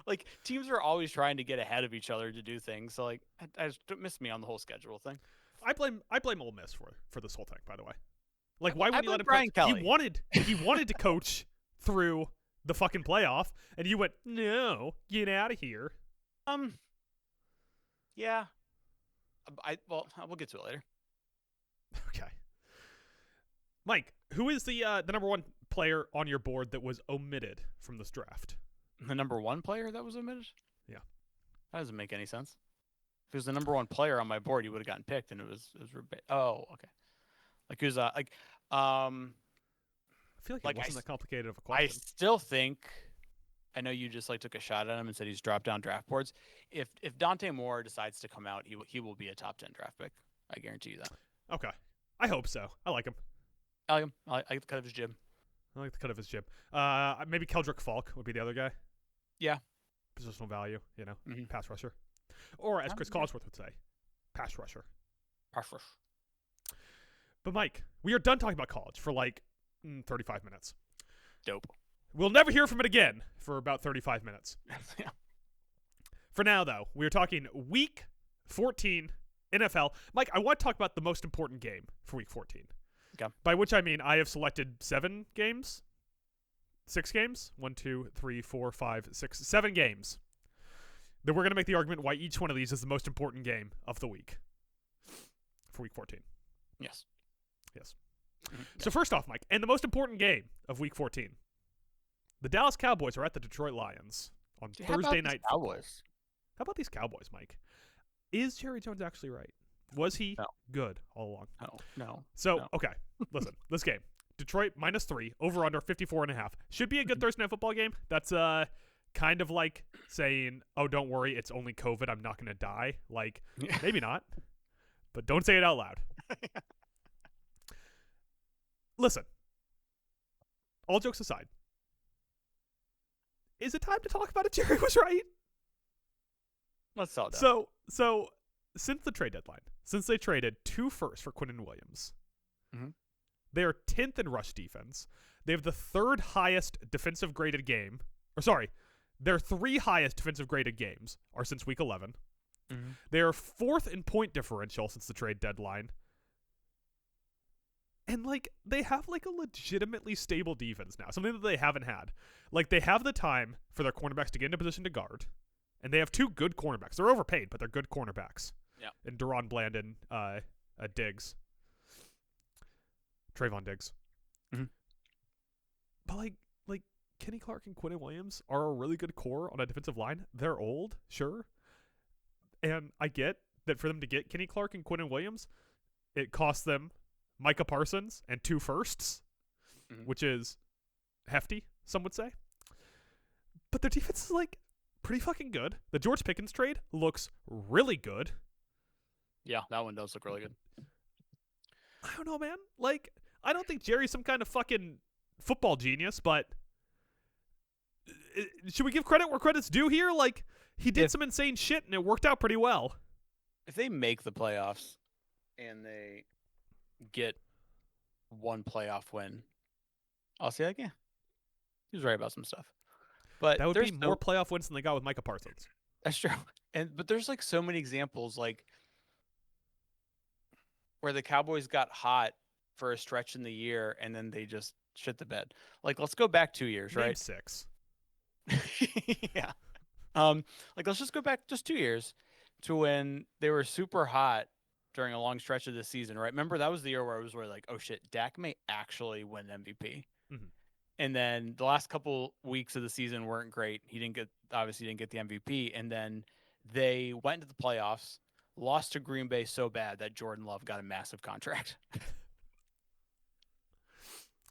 Like, teams are always trying to get ahead of each other to do things. So, like, I just don't miss me on the whole schedule thing. I blame Ole Miss for this whole thing, by the way. Like, why would you let him Brian coach? Kelly. He wanted to coach through the fucking playoff, and you went, no, get out of here. Yeah. We'll get to it later. Okay. Mike, who is the number 1 player on your board that was omitted from this draft? The number 1 player that was omitted? Yeah. That doesn't make any sense. If it was the number 1 player on my board, he would have gotten picked, and it was oh, okay. Like, who's I feel like it wasn't that complicated of a question. I still think, I know you just like took a shot at him and said he's dropped down draft boards. If Dante Moore decides to come out, he will be a top 10 draft pick. I guarantee you that. Okay. I hope so. I like him. I like him. I like the cut of his jib. I like the cut of his jib. Maybe Keldrick Falk would be the other guy. Yeah. Positional value, you know, Mm-hmm. pass rusher. Or as Chris Collinsworth would say, pass rusher. Pass rush. But Mike, we are done talking about college for like 35 minutes. Dope. We'll never hear from it again for about 35 minutes. Yeah. For now, though, we are talking Week 14 NFL. Mike, I want to talk about the most important game for Week 14. Okay. By which I mean I have selected 7 games. 6 games. 1, 2, 3, 4, 5, 6, 7 games. That we're going to make the argument why each one of these is the most important game of the week for Week 14. Yes. Yes. Mm-hmm. So first off, Mike, and the most important game of Week 14. The Dallas Cowboys are at the Detroit Lions. on Dude, how about Thursday these night football. Cowboys? How about these Cowboys, Mike? Is Jerry Jones actually right? Was he No. good all along? No. So, No. okay, listen, this game. Detroit -3, over under 54.5. Should be a good Thursday night football game. That's kind of like saying, oh, don't worry, it's only COVID, I'm not going to die. Like, maybe not, but don't say it out loud. Listen, all jokes aside, is it time to talk about it? Jerry was right. Let's talk. So since the trade deadline, since they traded 2 firsts for Quinnen Williams, they are 10th in rush defense. They have the 3rd highest defensive graded game. Or sorry, their 3 highest defensive graded games are since week 11. They are 4th in point differential since the trade deadline. And, like, they have, like, a legitimately stable defense now. Something that they haven't had. Like, they have the time for their cornerbacks to get into position to guard. And they have 2 good cornerbacks. They're overpaid, but they're good cornerbacks. Yeah. And Deron Bland and Diggs. Trayvon Diggs. But, like, Kenny Clark and Quinnen Williams are a really good core on a defensive line. They're old, sure. And I get that for them to get Kenny Clark and Quinnen Williams, it costs them Micah Parsons and 2 firsts, which is hefty, some would say. But their defense is, like, pretty fucking good. The George Pickens trade looks really good. Yeah, that one does look really good. I don't know, man. Like, I don't think Jerry's some kind of fucking football genius, but should we give credit where credit's due here? Like, he did some insane shit, and it worked out pretty well. If they make the playoffs and they get 1 playoff win, I'll say, like, yeah, he was right about some stuff. But that would be more playoff wins than they got with Micah Parsons. That's true. But there's, like, so many examples, like, where the Cowboys got hot for a stretch in the year and then they just shit the bed. Like, let's go back 2 years, Name right? 6. Yeah. Like, let's just go back just 2 years to when they were super hot during a long stretch of the season, right? Remember, that was the year where it was like, oh shit, Dak may actually win MVP. And then the last couple weeks of the season weren't great. He obviously didn't get the MVP. And then they went into the playoffs, lost to Green Bay so bad that Jordan Love got a massive contract.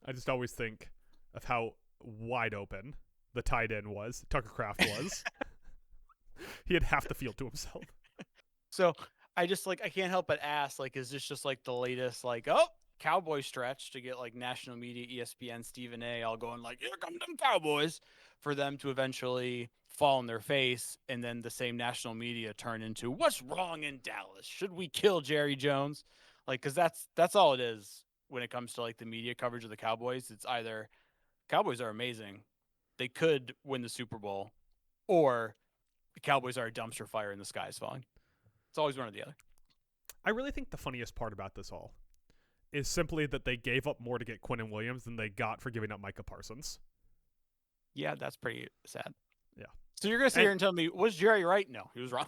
I just always think of how wide open the tight end was, Tucker Kraft was. He had half the field to himself. So I just, like, I can't help but ask, like, is this just, like, the latest, like, oh, Cowboy stretch to get, like, national media, ESPN, Stephen A. all going, like, here come them Cowboys, for them to eventually fall on their face, and then the same national media turn into, what's wrong in Dallas? Should we kill Jerry Jones? Like, because that's all it is when it comes to, like, the media coverage of the Cowboys. It's either Cowboys are amazing, they could win the Super Bowl, or the Cowboys are a dumpster fire and the sky is falling. It's always one or the other. I really think the funniest part about this all is simply that they gave up more to get Quinnen Williams than they got for giving up Micah Parsons. Yeah, that's pretty sad. Yeah. So you're going to sit here and tell me, was Jerry right? No, he was wrong.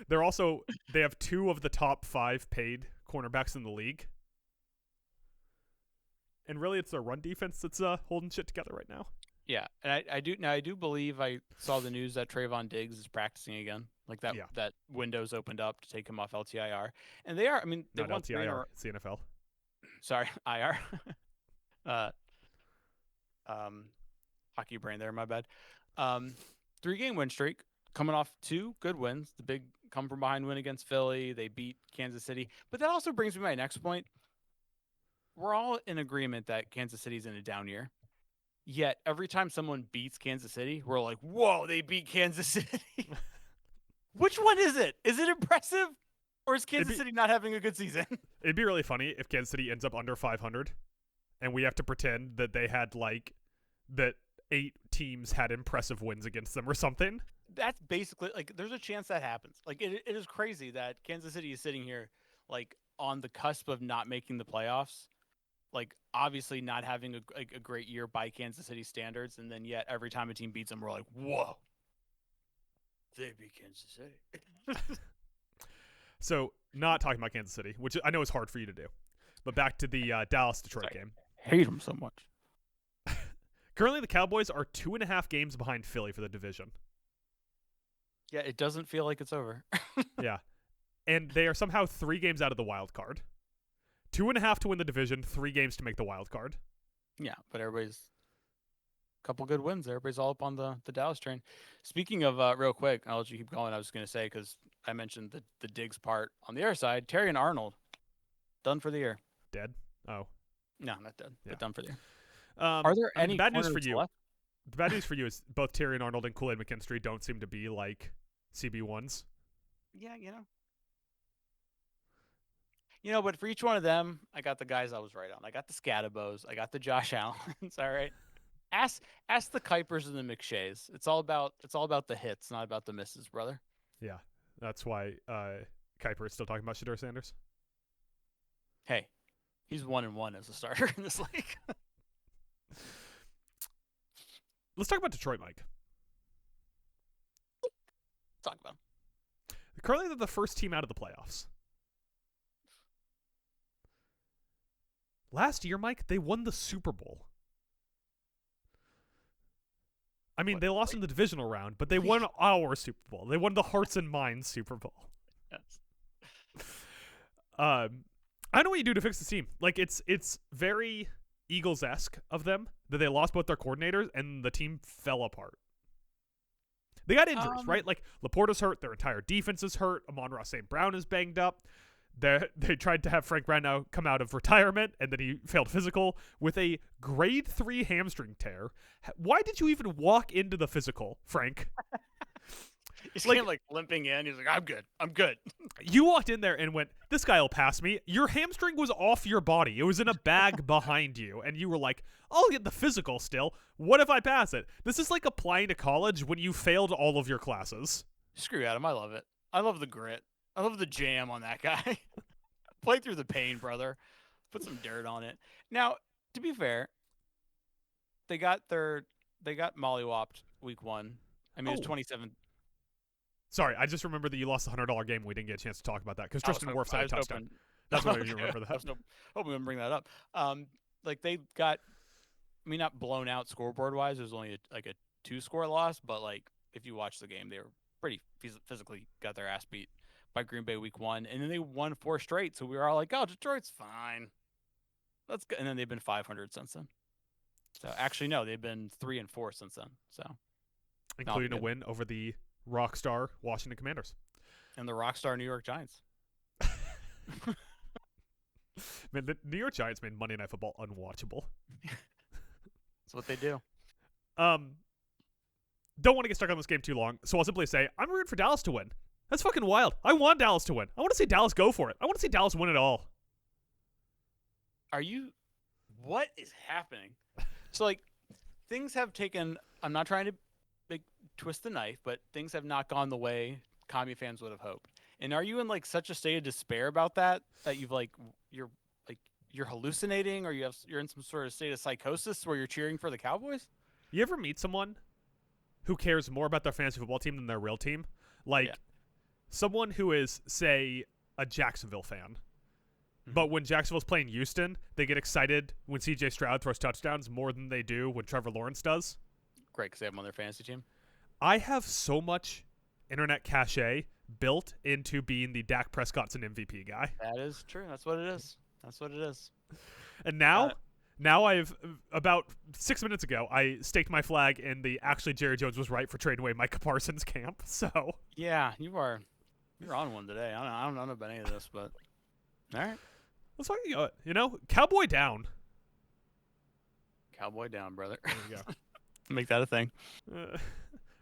They have 2 of the top 5 paid cornerbacks in the league. And really, it's their run defense that's holding shit together right now. Yeah, and I do believe I saw the news that Trayvon Diggs is practicing again. Like that window's opened up to take him off LTIR. And they are, I mean, they not LTIR, it's the NFL. Sorry, IR. Hockey brain there, my bad. 3-game win streak, coming off 2 good wins. The big come from behind win against Philly. They beat Kansas City. But that also brings me to my next point. We're all in agreement that Kansas City's in a down year. Yet every time someone beats Kansas City, we're like, whoa, they beat Kansas City. Which one is it? Is it impressive? Or is Kansas City not having a good season? It'd be really funny if Kansas City ends up under 500 and we have to pretend that they had, like, that 8 teams had impressive wins against them or something. That's basically, like, there's a chance that happens. Like, it is crazy that Kansas City is sitting here, like, on the cusp of not making the playoffs. Like, obviously not having a great year by Kansas City standards, and then yet every time a team beats them, we're like, whoa, they beat Kansas City. So, not talking about Kansas City, which I know is hard for you to do, but back to the Dallas-Detroit game. I hate them so much. Currently, the Cowboys are 2.5 games behind Philly for the division. Yeah, it doesn't feel like it's over. Yeah. And they are somehow 3 games out of the wild card. 2.5 to win the division, 3 games to make the wild card. Yeah, but everybody's a couple good wins. Everybody's all up on the Dallas train. Speaking of, real quick, I'll let you keep going. I was going to say, because I mentioned the Diggs part on the other side, Terry and Arnold, done for the year. Dead? Oh. No, not dead, Yeah. but done for the year. Are there any the bad news for corners you? left? The bad news for you is both Terry and Arnold and Kool-Aid McKinstry don't seem to be like CB1s. Yeah, but for each one of them, I got the guys I was right on. I got the Scattabos. I got the Josh Allens. All right. Ask the Kuipers and the McShays. It's all about the hits, not about the misses, brother. Yeah, that's why Kuiper is still talking about Shedeur Sanders. Hey, he's 1-1 as a starter in this league. Let's talk about Detroit, Mike. Talk about him. Currently, they're the first team out of the playoffs. Last year, Mike, they won the Super Bowl. I mean, they lost in the divisional round, but they won our Super Bowl. They won the Hearts and Minds Super Bowl. Yes. I don't know what you do to fix the team. Like, it's very Eagles-esque of them that they lost both their coordinators and the team fell apart. They got injuries, right? Like, Laporta's hurt. Their entire defense is hurt. Amon-Ra St. Brown is banged up. They tried to have Frank Ragnow come out of retirement, and then he failed physical with a grade 3 hamstring tear. Why did you even walk into the physical, Frank? He's like limping in. He's like, I'm good. You walked in there and went, this guy will pass me. Your hamstring was off your body. It was in a bag behind you. And you were like, I'll get the physical still. What if I pass it? This is like applying to college when you failed all of your classes. Screw Adam. I love it. I love the grit. I love the jam on that guy. Play through the pain, brother. Put some dirt on it. Now, to be fair, they got mollywopped week 1. I mean, it was 27. Sorry, I just remember that you lost the $100 game. We didn't get a chance to talk about that because Tristan Wirfs had a touchdown. That's what you remember that. Hoping we wouldn't bring that up. Like they got, I mean, not blown out scoreboard wise. It was only a 2-score loss, but like if you watch the game, they were pretty physically got their ass beat by Green Bay week 1, and then they won 4 straight. So we were all like, "Oh, Detroit's fine. Let's go." And then they've been 500 since then. So actually, no, they've been 3-4 since then. So including a win over the Rockstar Washington Commanders and the Rockstar New York Giants. Man, the New York Giants made Monday Night Football unwatchable. That's what they do. Don't want to get stuck on this game too long, so I'll simply say I'm rooting for Dallas to win. That's fucking wild. I want Dallas to win. I want to see Dallas go for it. I want to see Dallas win it all. What is happening? So, like, things have taken, I'm not trying to twist the knife, but things have not gone the way commie fans would have hoped. And are you in, like, such a state of despair about that you've, you're hallucinating, or you're in some sort of state of psychosis where you're cheering for the Cowboys? You ever meet someone who cares more about their fantasy football team than their real team? Like, someone who is, say, a Jacksonville fan. But when Jacksonville's playing Houston, they get excited when C.J. Stroud throws touchdowns more than they do when Trevor Lawrence does. Great, because they have him on their fantasy team. I have so much internet cachet built into being the Dak Prescott's an MVP guy. That is true. That's what it is. And now I've, about 6 minutes ago, I staked my flag in the actually Jerry Jones was right for trading away Micah Parsons camp. So yeah, you're on one today. I don't know about any of this, but all right. Let's fucking Cowboy down. Cowboy down, brother. There you go. Make that a thing.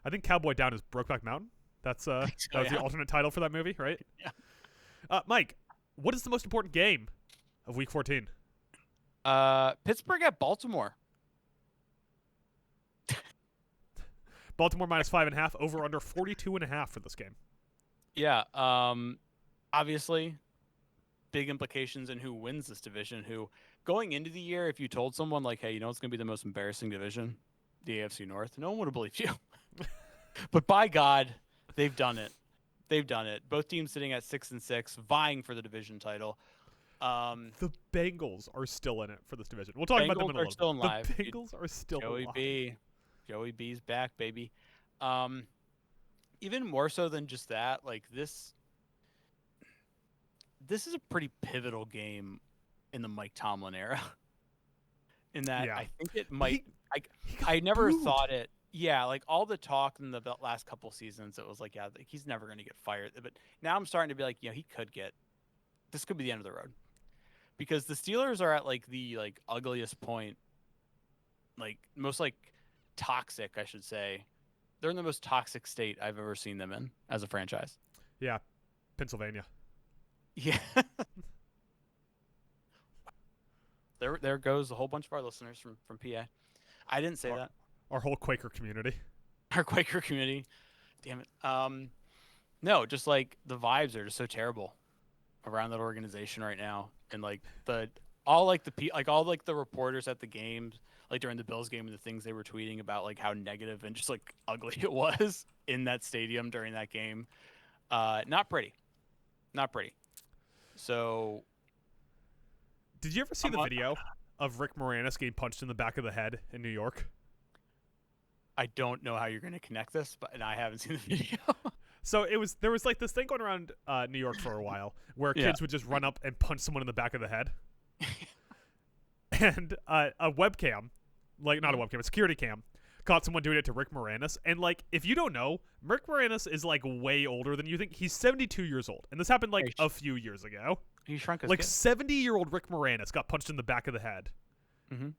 I think Cowboy Down is Brokeback Mountain. That was the alternate title for that movie, right? Yeah. Mike, what is the most important game of Week 14? Pittsburgh at Baltimore. Baltimore minus 5.5, over under 42.5 for this game. Yeah. Obviously, big implications in who wins this division. Who, going into the year, if you told someone like, hey, it's going to be the most embarrassing division, the AFC North, no one would have believed you. But by God, they've done it. Both teams sitting at 6-6, vying for the division title. The Bengals are still in it for this division. We'll talk about them in a Bengals are little still bit. alive. The Bengals are still Joey alive. B. Joey B's back, baby. Even more so than just that, like this is a pretty pivotal game in the Mike Tomlin era. In that, Yeah. I think it might. He got I never booed. thought it. Yeah, like all the talk in the last couple seasons, it was like, yeah, he's never going to get fired. But now I'm starting to be like, he could get. This could be the end of the road, because the Steelers are at like the ugliest point, like most toxic, I should say. They're in the most toxic state I've ever seen them in as a franchise. Yeah, Pennsylvania. Yeah. There goes a whole bunch of our listeners from PA. I didn't say that. Our whole Quaker community. Our Quaker community. Damn it. No, just like the vibes are just so terrible around that organization right now, and like all the reporters at the games, like during the Bills game, and the things they were tweeting about like how negative and just like ugly it was in that stadium during that game. Not pretty. So, did you ever see the video of Rick Moranis getting punched in the back of the head in New York? I don't know how you're going to connect this, and I haven't seen the video. So there was like this thing going around New York for a while where kids would just run up and punch someone in the back of the head. And a webcam, like not a webcam, a security cam, caught someone doing it to Rick Moranis. And like, if you don't know, Rick Moranis is like way older than you think. He's 72 years old. And this happened like a few years ago. He shrunk his like kid. 70-year-old Rick Moranis got punched in the back of the head. Mm-hmm.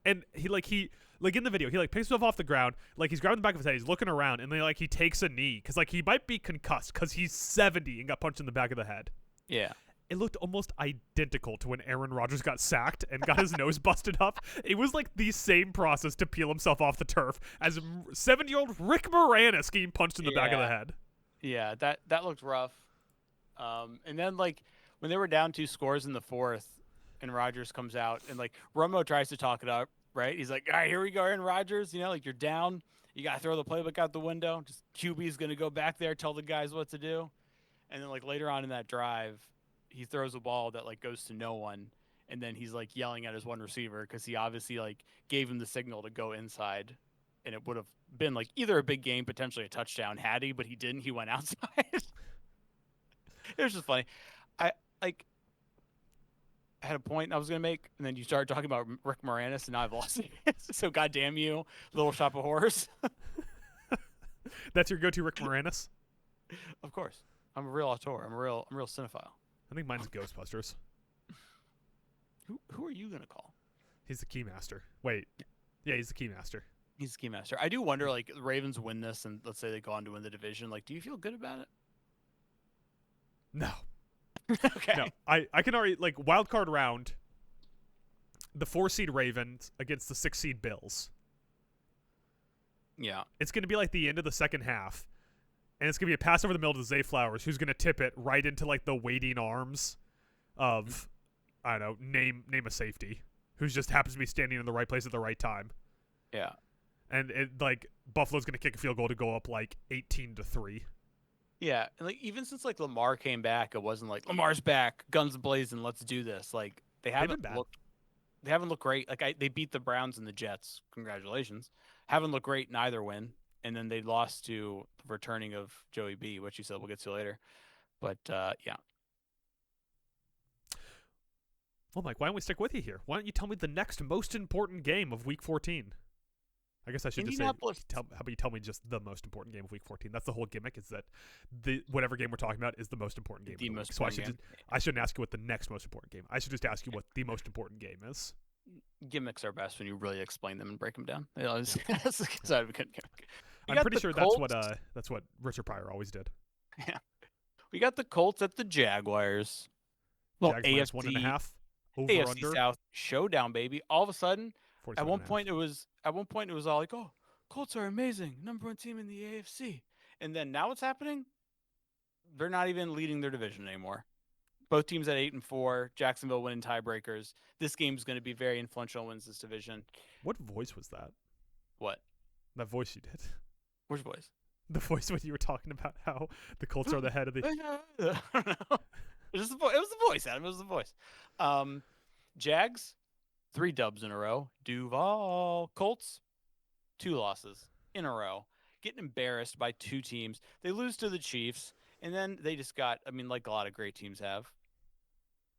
And he in the video, he like picks himself off the ground, like he's grabbing the back of his head, he's looking around, and then like he takes a knee because like he might be concussed because he's 70 and got punched in the back of the head. Yeah. It looked almost identical to when Aaron Rodgers got sacked and got his nose busted up. It was like the same process to peel himself off the turf as 70-year-old Rick Moranis getting punched in the back of the head. Yeah, that looked rough. And then like when they were down 2 scores in the fourth, and Rodgers comes out and like Romo tries to talk it up, right? He's like, all right, here we go, Aaron Rodgers. Like you're down, you gotta throw the playbook out the window. Just QB's gonna go back there, tell the guys what to do. And then like later on in that drive, he throws a ball that like goes to no one, and then he's like yelling at his one receiver because he obviously like gave him the signal to go inside, and it would have been like either a big game, potentially a touchdown had he, but he didn't. He went outside. It was just funny. I had a point I was going to make, and then you started talking about Rick Moranis, and now I've lost it. So goddamn you, Little Shop of Horrors. That's your go-to Rick Moranis? Of course. I'm a real auteur. I'm a real cinephile. I think mine's Ghostbusters. Who are you going to call? He's the Keymaster. Wait. Yeah, he's the Keymaster. He's the Keymaster. I do wonder, like, the Ravens win this, and let's say they go on to win the division. Like, do you feel good about it? No. Okay. No, I can already, like, wild card round, the 4-seed Ravens against the 6-seed Bills. Yeah. It's going to be like the end of the second half, and it's going to be a pass over the middle to Zay Flowers, who's going to tip it right into, like, the waiting arms of, I don't know, name a safety, who just happens to be standing in the right place at the right time. Yeah. And, like, Buffalo's going to kick a field goal to go up, like, 18-3. Yeah, and like even since like Lamar came back, it wasn't like Lamar's back, guns blazing, let's do this. Like they haven't looked great. Like they beat the Browns and the Jets. Congratulations. Haven't looked great in either win, and then they lost to the returning of Joey B, which you said we'll get to later. But yeah. Well, Mike, why don't we stick with you here? Why don't you tell me the next most important game of Week 14? I guess I should just say, how about you tell me just the most important game of Week 14? That's the whole gimmick, is that whatever game we're talking about is the most important game. I shouldn't ask you what the next most important game. I should just ask you what the most important game is. Gimmicks are best when you really explain them and break them down. That's the side of a good gimmick. I'm pretty sure that's what Richard Pryor always did. Yeah, we got the Colts at the Jaguars. Well, Jags AFC 1.5 over AFC under South showdown, baby. All of a sudden. At one 47.5. point it was all like, oh, Colts are amazing, #1 team in the AFC. And then now what's happening? They're not even leading their division anymore. Both teams at 8-4. Jacksonville winning tiebreakers. This game's going to be very influential. Wins this division. What voice was that? What? That voice you did. Which voice? The voice when you were talking about how the Colts are the head of the. I don't know. It was the voice, Adam. It was the voice. Jags, 3 dubs in a row. Duval. Colts, 2 losses in a row. Getting embarrassed by 2 teams. They lose to the Chiefs, and then they just got, like a lot of great teams have,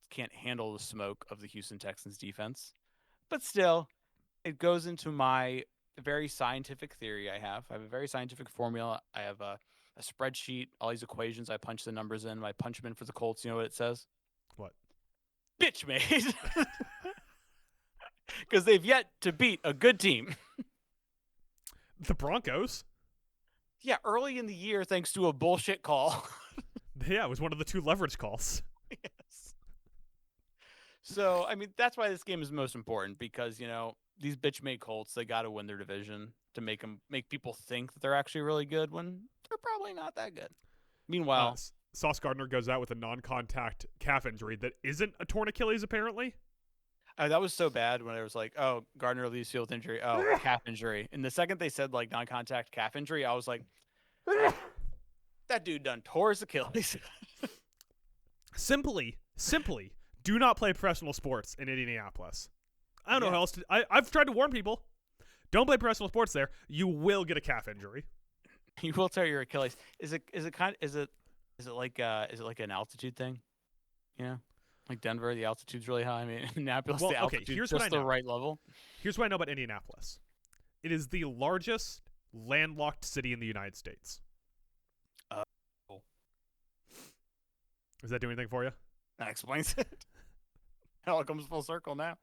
can't handle the smoke of the Houston Texans defense. But still, it goes into my very scientific theory I have. I have a very scientific formula. I have a spreadsheet, all these equations. I punch the numbers in. I punch them in for the Colts. You know what it says? What? Bitch made. Because they've yet to beat a good team. The Broncos? Yeah, early in the year, thanks to a bullshit call. Yeah, it was one of the 2 leverage calls. Yes. So, that's why this game is most important, because, these bitch-made Colts, they got to win their division to make people think that they're actually really good when they're probably not that good. Meanwhile, Sauce Gardner goes out with a non-contact calf injury that isn't a torn Achilles, apparently. That was so bad when it was like, oh, Gardner leaves field with injury. Oh, calf injury. And the second they said, like, non-contact calf injury, I was like, that dude done tore his Achilles. Simply, do not play professional sports in Indianapolis. I don't know how else to. I've tried to warn people. Don't play professional sports there. You will get a calf injury. You will tear your Achilles. Is it like an altitude thing? Yeah. Like Denver, the altitude's really high. Indianapolis, the altitude's just the right level. Here's what I know about Indianapolis. It is the largest landlocked city in the United States. Does that do anything for you? That explains it. It all comes full circle now.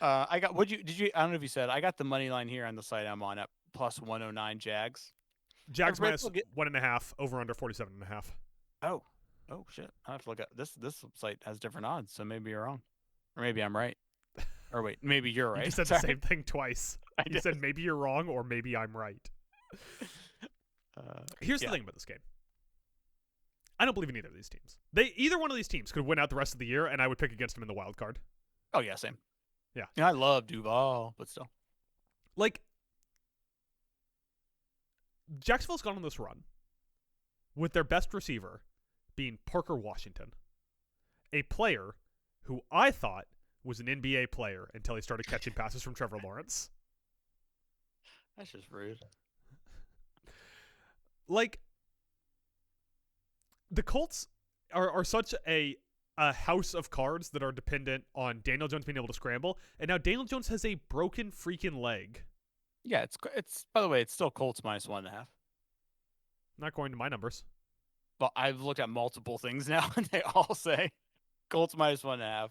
I got. Did you? I don't know if you said. I got the money line here on the site I'm on at plus 109 Jags. Jags minus 1.5 over under 47.5. Oh shit! I have to look at this. This site has different odds, so maybe you're wrong, or maybe I'm right. Or wait, maybe you're right. You said the same thing twice. You said maybe you're wrong or maybe I'm right. Here's the thing about this game. I don't believe in either of these teams. Either one of these teams could win out the rest of the year, and I would pick against them in the wild card. Oh yeah, same. Yeah. I love Duval, but still. Like, Jacksonville's gone on this run with their best receiver being Parker Washington, a player who I thought was an NBA player until he started catching passes from Trevor Lawrence. That's just rude. Like, the Colts are such a house of cards that are dependent on Daniel Jones being able to scramble, and now Daniel Jones has a broken freaking leg. Yeah, it's by the way, it's still Colts minus 1.5. Not going to my numbers. Well, I've looked at multiple things now, and they all say Colts minus 1.5.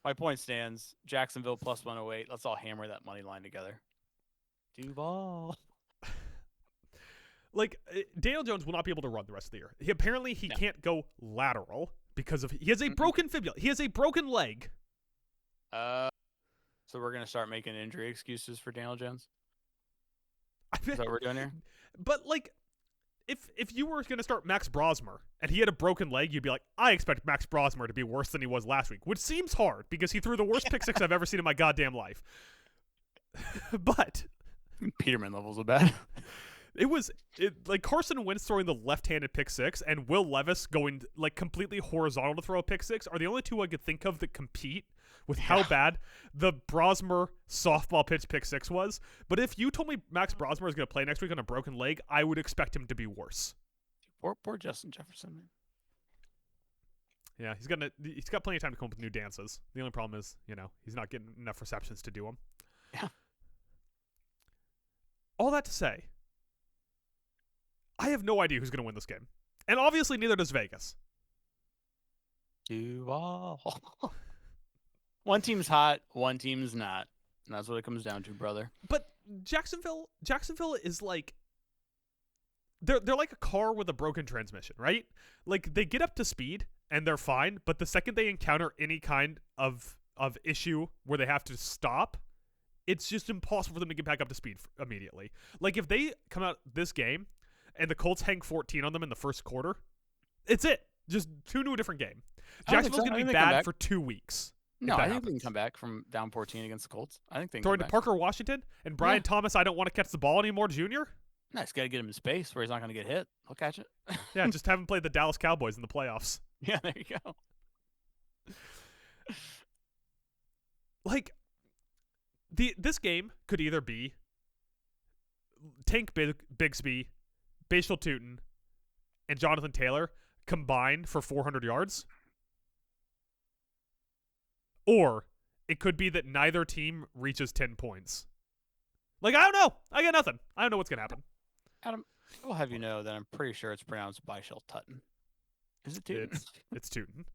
My point stands. Jacksonville plus 108. Let's all hammer that money line together. Duval. Like, Daniel Jones will not be able to run the rest of the year. He can't go lateral because he has a broken fibula. He has a broken leg. So we're gonna start making injury excuses for Daniel Jones. Is that what we're doing here? But like, if you were gonna start Max Brosmer and he had a broken leg, you'd be like, I expect Max Brosmer to be worse than he was last week, which seems hard because he threw the worst pick six I've ever seen in my goddamn life. But Peterman levels are bad. It was like Carson Wentz throwing the left-handed pick six and Will Levis going like completely horizontal to throw a pick six are the only two I could think of that compete with how bad the Brosmer softball pitch pick six was. But if you told me Max Brosmer is going to play next week on a broken leg, I would expect him to be worse. Poor Justin Jefferson, man. Yeah, he's got plenty of time to come up with new dances. The only problem is, he's not getting enough receptions to do them. Yeah. All that to say, I have no idea who's going to win this game. And obviously neither does Vegas. Duval. One team's hot, one team's not. And that's what it comes down to, brother. But Jacksonville is like they're like a car with a broken transmission, right? Like they get up to speed and they're fine, but the second they encounter any kind of issue where they have to stop, it's just impossible for them to get back up to speed immediately. Like if they come out this game and the Colts hang 14 on them in the first quarter, it's it. Just tune to a different game. Jacksonville's going to be bad for 2 weeks. No, I think they can come back from down 14 against the Colts. I think they can throwing to Parker Washington and Brian Thomas. I don't want to catch the ball anymore, Jr. Nice. Got to get him in space where he's not going to get hit. He'll catch it. Yeah, just haven't played the Dallas Cowboys in the playoffs. Yeah, there you go. Like, this game could either be Tank Bigsby, Bashal Tootin, and Jonathan Taylor combined for 400 yards. Or it could be that neither team reaches 10 points. Like, I don't know. I got nothing. I don't know what's going to happen. Adam, I will have you know that I'm pretty sure it's pronounced Bishal Tutton. Is it Tootin? It's Tootin.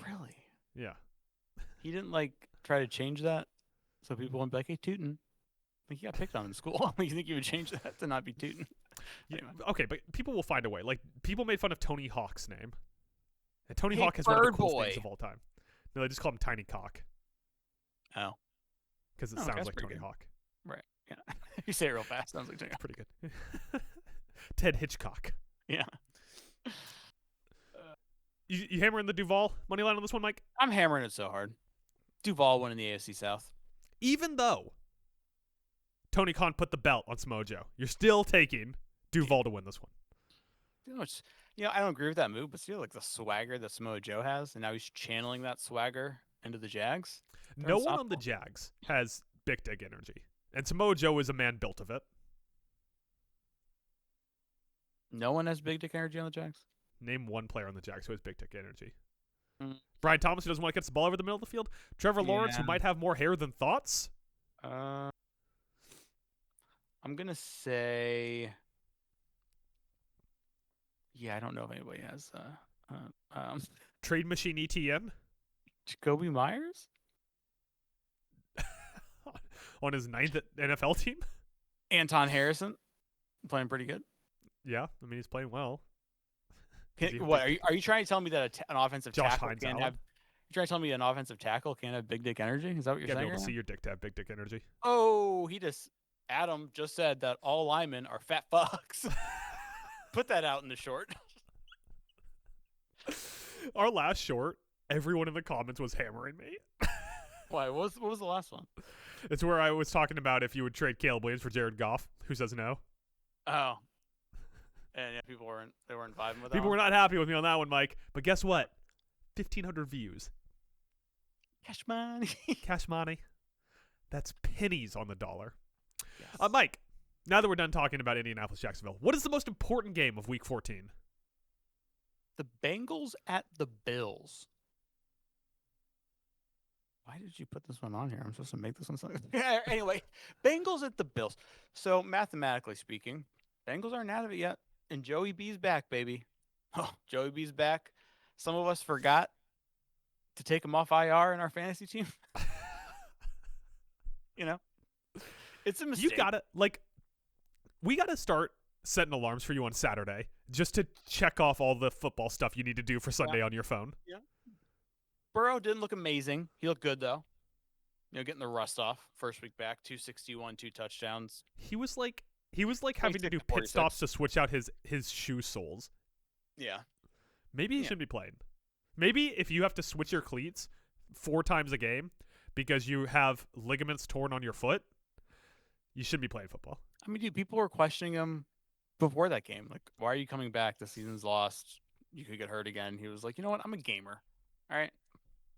Really? Yeah. He didn't, like, try to change that so people wouldn't be like, hey, Tootin. Like, you got picked on in school. You think you would change that to not be Tootin? Yeah, Anyway. okay, but people will find a way. Like, people made fun of Tony Hawk's name. And Tony Hey, Hawk has one of the Bird coolest Boy. names of all time. No, they just call him Tiny Cock Oh. because it Oh, sounds that's like pretty Tony good. Hawk. Right. Yeah. You say it real fast. Sounds like Tony. Pretty good. Ted Hitchcock. Yeah. You hammering the Duval money line on this one, Mike? I'm hammering it so hard. Duval won in the AFC South. Even though Tony Khan put the belt on Smojo, you're still taking Duval to win this one. I don't agree with that move, but still, like the swagger that Samoa Joe has, and now he's channeling that swagger into the Jags. They're No one on the unstoppable. Jags has big dick energy, and Samoa Joe is a man built of it. No one has big dick energy on the Jags. Name one player on the Jags who has big dick energy. Mm. Brian Thomas, who doesn't want to catch the ball over the middle of the field. Trevor Lawrence, who Yeah. might have more hair than thoughts. I'm gonna say, yeah, I don't know if anybody has Trade machine ETN Jacoby Myers, on his 9th NFL team. Anton Harrison, playing pretty good. Yeah, I mean he's playing well. Is he a What big- are you trying to tell me that an offensive Josh tackle Hines can't Allen? have? You trying to tell me an offensive tackle can't have big dick energy? Is that what You you're gotta be saying? able to right see now? your dick to have big dick energy. Oh, Adam just said that all linemen are fat fucks. Put that out in the short. Our last short, everyone in the comments was hammering me. Why? What was the last one? It's where I was talking about if you would trade Caleb Williams for Jared Goff. Who says no? Oh. And yeah, people weren't vibing with that. People were not happy with me on that one, Mike. But guess what? 1,500 views. cash money. Cash money. That's pennies on the dollar. Yes. Mike, now that we're done talking about Indianapolis, Jacksonville, what is the most important game of Week 14? The Bengals at the Bills. Why did you put this one on here? I'm supposed to make this one. Anyway, Bengals at the Bills. So mathematically speaking, Bengals aren't out of it yet, and Joey B's back, baby. Oh, Joey B's back. Some of us forgot to take him off IR in our fantasy team. It's a mistake. You gotta, like, we gotta start setting alarms for you on Saturday just to check off all the football stuff you need to do for Sunday on your phone. Burrow didn't look amazing. He looked good though. Getting the rust off first week back, 261, 2 touchdowns. He was like having to 26 do to pit 46. stops to switch out his shoe soles. Yeah. Maybe he Yeah. shouldn't be playing. Maybe if you have to switch your cleats 4 times a game because you have ligaments torn on your foot, you shouldn't be playing football. I mean, dude, people were questioning him before that game. Like, why are you coming back? The season's lost. You could get hurt again. He was like, you know what? I'm a gamer. All right.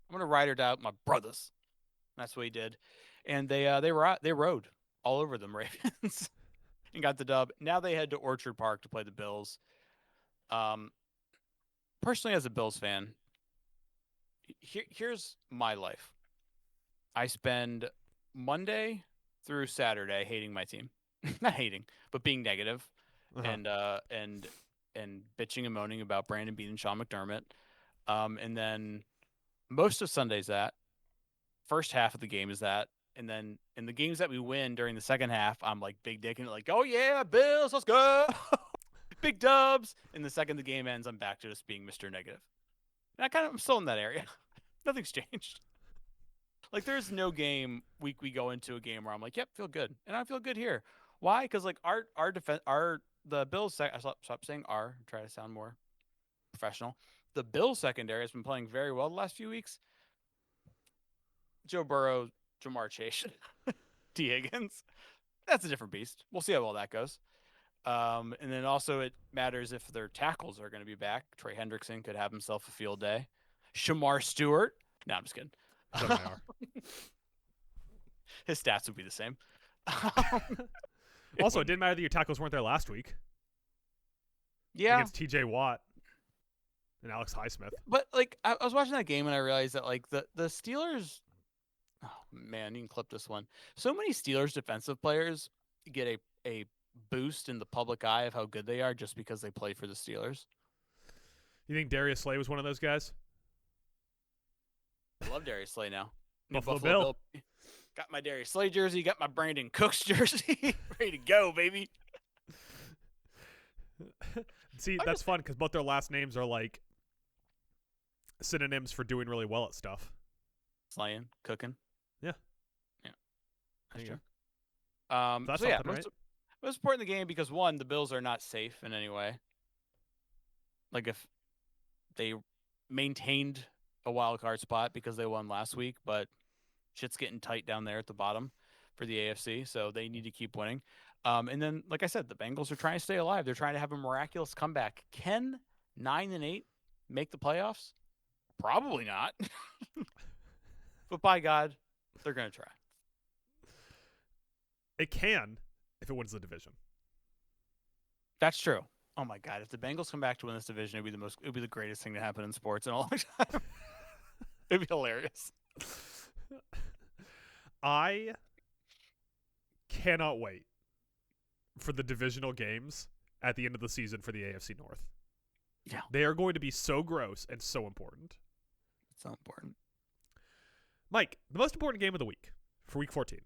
I'm going to ride it out with my brothers. And that's what he did. And they rode all over them Ravens and got the dub. Now they head to Orchard Park to play the Bills. Personally, as a Bills fan, here's my life. I spend Monday through Saturday hating my team. Not hating, but being negative Uh-huh. and bitching and moaning about Brandon Beane and Sean McDermott. And then most of Sunday's that. First half of the game is that. And then in the games that we win during the second half, I'm like big dicking it, like, oh yeah, Bills, let's go. Big dubs. And the second the game ends, I'm back to just being Mr. Negative. And I'm still in that area. Nothing's changed. Like, there's no game we go into a game where I'm like, yep, feel good. And I feel good here. Why? Because like our defense, the Bills stop saying our, try to sound more professional. The Bills secondary has been playing very well the last few weeks. Joe Burrow, Jamar Chase, T. Higgins. That's a different beast. We'll see how well that goes. And then also it matters if their tackles are going to be back. Trey Hendrickson could have himself a field day. Shamar Stewart. No, I'm just kidding. He's on IR. His stats would be the same. Also, it didn't matter that your tackles weren't there last week Yeah, against T.J. Watt and Alex Highsmith. but like I was watching that game and I realized that like the Steelers. Oh man, you can clip this one. So many Steelers defensive players get a boost in the public eye of how good they are just because they play for the Steelers. You think Darius Slay was one of those guys? I love Darius Slay now. Buffalo Bill. Got my Darius Slay jersey. Got my Brandon Cooks jersey. Ready to go, baby. See, that's fun because both their last names are like synonyms for doing really well at stuff. Slaying, cooking. Yeah. That's There you true. That's So yeah, something, right? most important in the game because one, the Bills are not safe in any way. Like if they maintained a wild card spot because they won last week, but shit's getting tight down there at the bottom for the AFC, so they need to keep winning. And then, like I said, the Bengals are trying to stay alive. They're trying to have a miraculous comeback. Can 9-8 make the playoffs? Probably not. But by God, they're going to try. It can if it wins the division. That's true. Oh my God! If the Bengals come back to win this division, it'd be the greatest thing to happen in sports in a long time. It'd be hilarious. I cannot wait for the divisional games at the end of the season for the AFC North. Yeah. They are going to be so gross and so important. It's so important. Mike, the most important game of the week for week 14.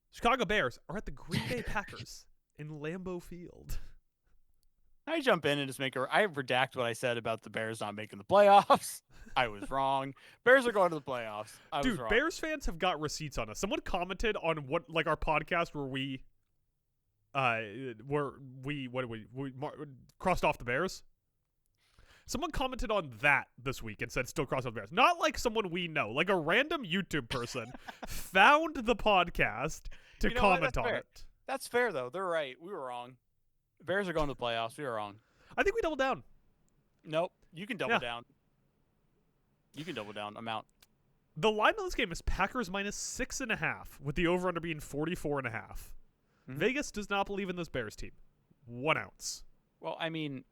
Chicago Bears are at the Green Bay Packers in Lambeau Field. I jump in and just I redact what I said about the Bears not making the playoffs. I was wrong. Bears are going to the playoffs. I was wrong. Bears fans have got receipts on us. Someone commented on our podcast where we crossed off the Bears. Someone commented on that this week and said still cross off the Bears. Not like someone we know, like a random YouTube person found the podcast to comment on it. That's fair though. They're right. We were wrong. The Bears are going to the playoffs. We were wrong. I think we doubled down. Nope. You can double down. You can double down. I'm out. The line of this game is Packers minus 6.5, with the over-under being 44.5. Mm-hmm. Vegas does not believe in this Bears team. 1 ounce. Well, I mean,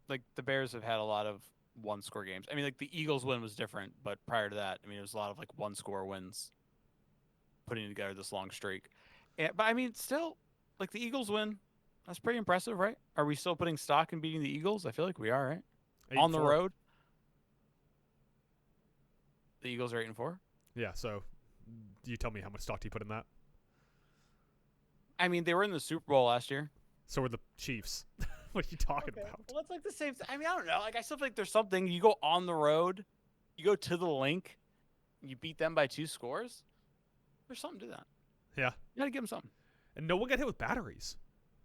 like the Bears have had a lot of one-score games. I mean, like the Eagles win was different, but prior to that, I mean, it was a lot of like one-score wins, putting together this long streak. But I mean, still, like the Eagles win, that's pretty impressive, right? Are we still putting stock in beating the Eagles? I feel like we are, right? 8-4. On the road. The Eagles are 8-4. Yeah. So, you tell me how much stock do you put in that? I mean, they were in the Super Bowl last year. So were the Chiefs. What are you talking about? Well, it's like the same. I mean, I don't know. Like, I still think there's something. You go on the road, you go to the link, you beat them by 2 scores. There's something to that. Yeah. You gotta give them something. And no one got hit with batteries.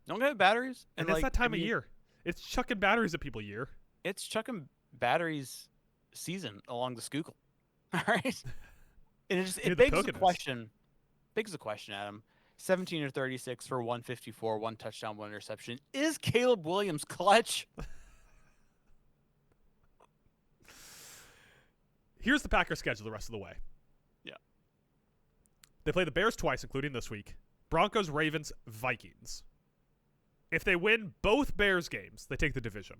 No one got hit batteries. And it's that time of year. It's chucking batteries at people year. It's chucking batteries season along the Schuylkill. All right. And it begs the question. Begs the question, Adam. 17 or 36 for 154, 1 touchdown, 1 interception. Is Caleb Williams clutch? Here's the Packers schedule the rest of the way. Yeah. They play the Bears twice, including this week. Broncos, Ravens, Vikings. If they win both Bears games, they take the division.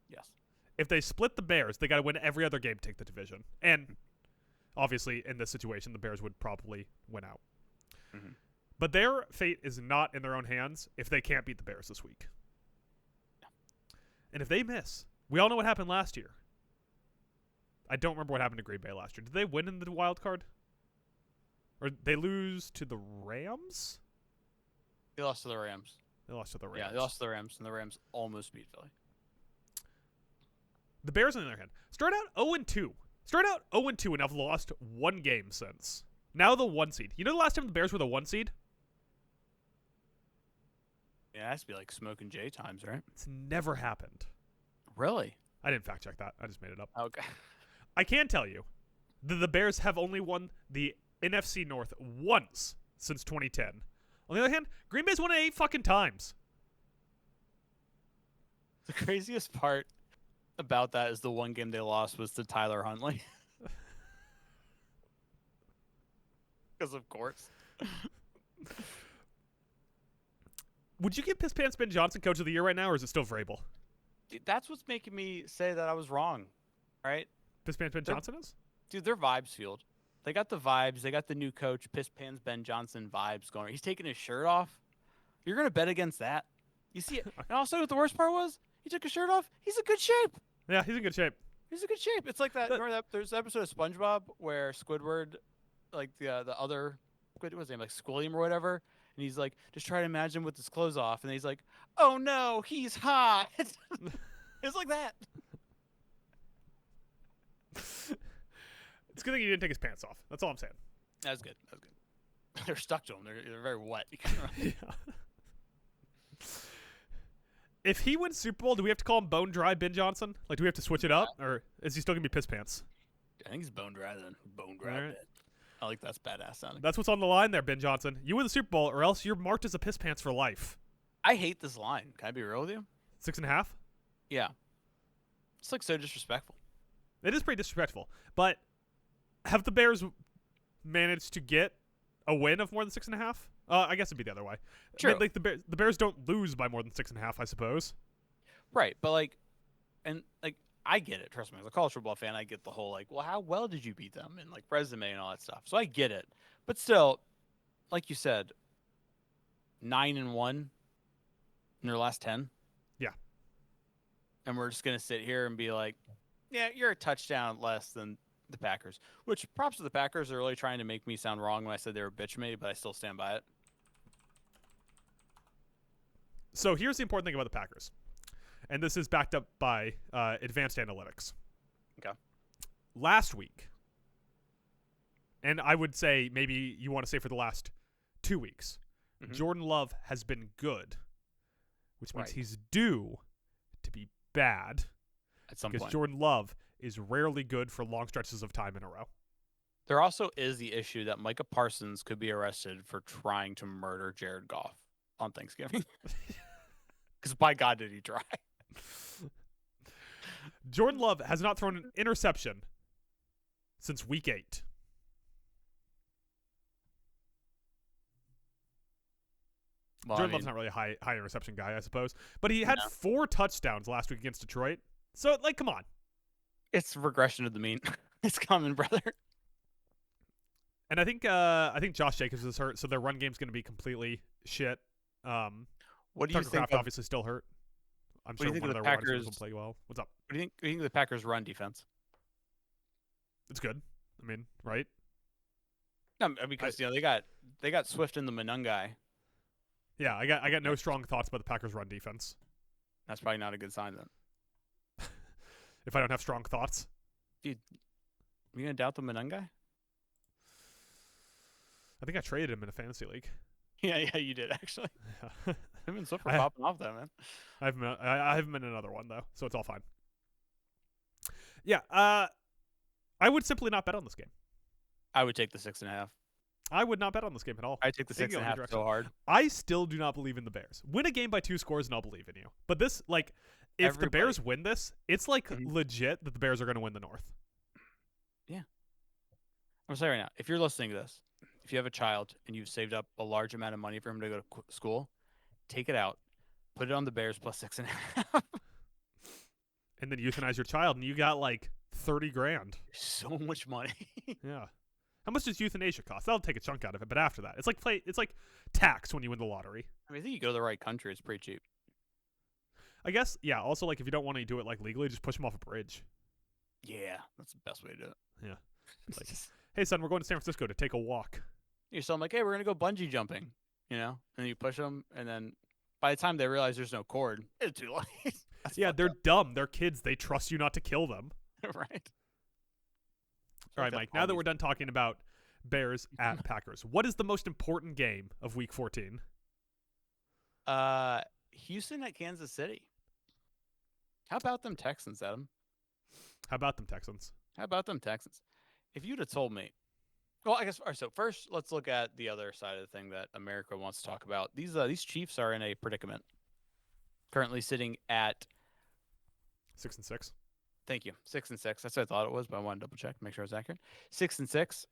Yes. If they split the Bears, they got to win every other game to take the division. And obviously, in this situation, the Bears would probably win out. Mm-hmm. But their fate is not in their own hands if they can't beat the Bears this week. Yeah. And if they miss, we all know what happened last year. I don't remember what happened to Green Bay last year. Did they win in the wild card? Or they lose to the Rams? They lost to the Rams. They lost to the Rams. Yeah, they lost to the Rams, and the Rams almost beat Philly. The Bears, on the other hand, start out 0-2. Start out 0-2 and have lost 1 game since. Now the 1 seed. You know the last time the Bears were the 1 seed? Yeah, it has to be like Smoke and Jay times, right? It's never happened. Really? I didn't fact check that. I just made it up. Okay. I can tell you that the Bears have only won the NFC North once since 2010. On the other hand, Green Bay's won it 8 fucking times. The craziest part about that is the one game they lost was to Tyler Huntley. Because of course. Would you give Piss Pants Ben Johnson Coach of the Year right now, or is it still Vrabel? Dude, that's what's making me say that I was wrong. Right? Piss Pants Ben Johnson is? Dude, they're vibes fueled. They got the vibes. They got the new coach, Piss Pants Ben Johnson vibes going. He's taking his shirt off. You're going to bet against that. You see it. And also, what the worst part was, he took his shirt off. He's in good shape. Yeah, he's in good shape. He's in good shape. It's like that. Remember that? There's an episode of SpongeBob where Squidward, like the other, what was his name, like Squilliam or whatever, and he's like, just try to imagine with his clothes off, and he's like, oh no, he's hot. It's like that. It's good that he didn't take his pants off. That's all I'm saying. That's good. That's good. They're stuck to him. They're very wet. Yeah. If he wins Super Bowl, do we have to call him Bone Dry Ben Johnson? Like, do we have to switch it up, or is he still gonna be Piss Pants? I think he's Bone Dry then. Bone Dry. Right. I like that's badass sounding. That's what's on the line there, Ben Johnson. You win the Super Bowl, or else you're marked as a Piss Pants for life. I hate this line. Can I be real with you? 6.5. Yeah. It's like so disrespectful. It is pretty disrespectful. But have the Bears managed to get a win of more than 6.5? I guess it'd be the other way. True. I mean, like the Bears don't lose by more than 6.5, I suppose. Right, but I get it. Trust me, as a college football fan, I get the whole like, well, how well did you beat them, and like resume and all that stuff. So I get it, but still, like you said, 9-1 in their last 10. Yeah, and we're just gonna sit here and be like, yeah, you're a touchdown less than the Packers. Which props to the Packers. They're really trying to make me sound wrong when I said they were bitch made, but I still stand by it. So here's the important thing about the Packers. And this is backed up by advanced analytics. Okay. Last week, and I would say maybe you want to say for the last 2 weeks, Jordan Love has been good, which means he's due to be bad at some because point. Jordan Love is rarely good for long stretches of time in a row. There also is the issue that Micah Parsons could be arrested for trying to murder Jared Goff on Thanksgiving. Because by God, did he try. Jordan Love has not thrown an interception since week 8. Well, Jordan Love's not really a high interception guy, I suppose. But he had 4 touchdowns last week against Detroit. So, like, come on. It's regression to the mean. It's coming, brother. And I think Josh Jacobs is hurt, so their run game's going to be completely shit. What do you Tucker think? Kraft obviously still hurt. I'm sure one of their Packers will play well. What's up? What do you think of the Packers' run defense? It's good. I mean, right? No, because they got Swift and the Monungai. Yeah, I got no strong thoughts about the Packers' run defense. That's probably not a good sign then. If I don't have strong thoughts, dude, are you gonna doubt the Monungai? I think I traded him in a fantasy league. Yeah, you did actually. Yeah. Him and Swift are popping off that, man. I haven't been in another one though, so it's all fine. Yeah, I would simply not bet on this game. I would take the 6.5. I would not bet on this game at all. I take the 6.5 so hard. I still do not believe in the Bears. Win a game by 2 scores and I'll believe in you. But this, like, if the Bears win this, it's like legit that the Bears are going to win the North. Yeah. I'm gonna say right now, if you're listening to this, if you have a child and you've saved up a large amount of money for him to go to school, take it out, put it on the Bears plus 6.5. And then euthanize your child, and you got like 30 grand. So much money. Yeah. How much does euthanasia cost? That'll take a chunk out of it, but after that, it's like tax when you win the lottery. I mean, I think you go to the right country, it's pretty cheap. I guess, yeah. Also, like, if you don't want to do it like legally, just push them off a bridge. Yeah, that's the best way to do it. Yeah. It's like, hey, son, we're going to San Francisco to take a walk. You're still like, hey, we're gonna go bungee jumping, you know, and then you push them, and then by the time they realize there's no cord, it's too late. Yeah, they're dumb. They're kids. They trust you not to kill them. Right. All right, Mike. Now that we're done talking about Bears at Packers, what is the most important game of Week 14? Houston at Kansas City. How about them Texans, Adam? How about them Texans? How about them Texans? If you'd have told me Well, I guess. All right, so first, let's look at the other side of the thing that America wants to talk about. These Chiefs are in a predicament. Currently sitting at 6-6. Thank you. 6-6. That's what I thought it was, but I wanted to double check, make sure it's accurate. 6-6.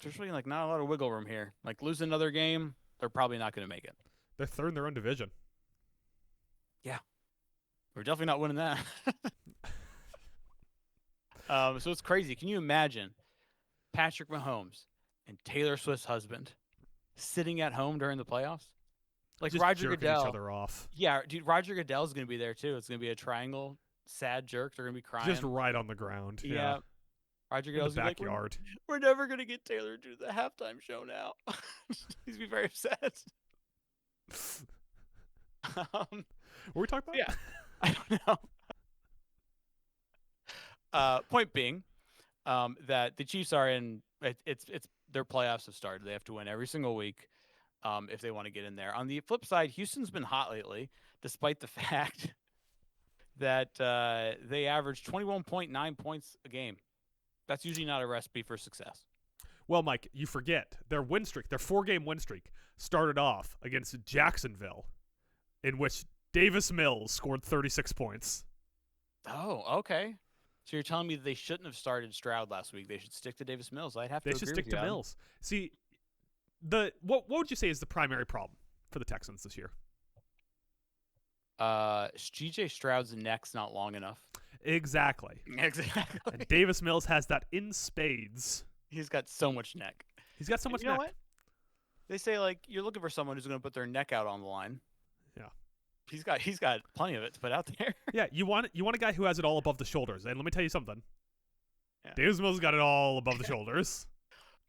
There's really like not a lot of wiggle room here. Like lose another game, they're probably not going to make it. They're third in their own division. Yeah, we're definitely not winning that. So it's crazy. Can you imagine Patrick Mahomes and Taylor Swift's husband sitting at home during the playoffs? Like Just Roger jerking Goodell. each other off. Yeah, dude, Roger Goodell's going to be there too. It's going to be a triangle, sad jerk. They're going to be crying. Just right on the ground. Yeah. Roger In the Goodell's gonna be backyard. like, we're never going to get Taylor to do the halftime show now. He's going to be very upset. What were we talking about? Yeah, I don't know. Point being, that the Chiefs are in. It's their playoffs have started. They have to win every single week, if they want to get in there. On the flip side, Houston's been hot lately, despite the fact that they average 21.9 points a game. That's usually not a recipe for success. Well, Mike, you forget their win streak, their 4-game win streak, started off against Jacksonville, in which Davis Mills scored 36 points. Oh, okay. So you're telling me that they shouldn't have started Stroud last week? They should stick to Davis Mills. I'd have to. They should agree stick with to you, Mills. See, what would you say is the primary problem for the Texans this year? G.J. Stroud's neck's not long enough. Exactly. Exactly. And Davis Mills has that in spades. He's got so much neck. He's got so much You know neck. what? They say like you're looking for someone who's going to put their neck out on the line. Yeah. He's got plenty of it to put out there. Yeah, you want a guy who has it all above the shoulders. And let me tell you something. Yeah. Davis Mills got it all above the shoulders.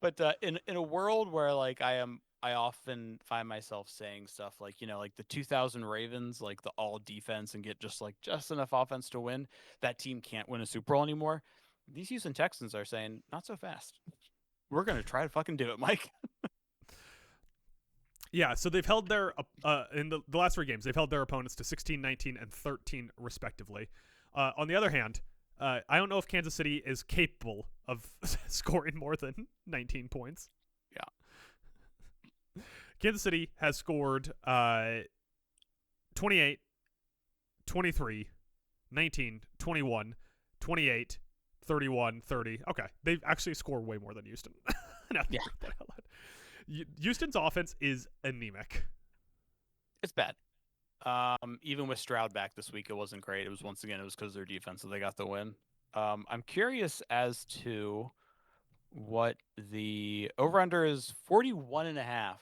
But in a world where like I often find myself saying stuff like, like the 2000 Ravens, like the all defense and get just enough offense to win. That team can't win a Super Bowl anymore. These Houston Texans are saying not so fast. We're going to try to fucking do it, Mike. Yeah, so they've held their in the last 3 games, they've held their opponents to 16, 19, and 13 respectively. On the other hand, I don't know if Kansas City is capable of scoring more than 19 points. Yeah. Kansas City has scored 28, 23, 19, 21, 28, 31, 30. Okay, they've actually scored way more than Houston. Yeah. Houston's offense is anemic. It's bad. Even with Stroud back this week, it wasn't great. It was because of their defense that they got the win. I'm curious as to what the over-under is. 41.5.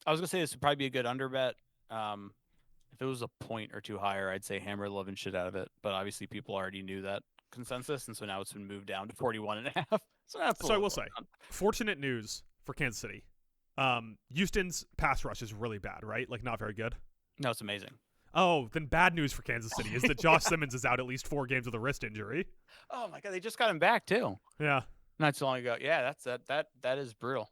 I was gonna say this would probably be a good under bet. If it was a point or two higher, I'd say hammer the living shit out of it. But obviously, people already knew that consensus, and so now it's been moved down to 41.5. So I will say, fortunate news for Kansas City. Houston's pass rush is really bad, right? Like not very good. No, it's amazing. Oh, then bad news for Kansas City is that Josh Simmons is out at least 4 games with a wrist injury. Oh my god, they just got him back too. Yeah. Not so long ago. Yeah, that is brutal.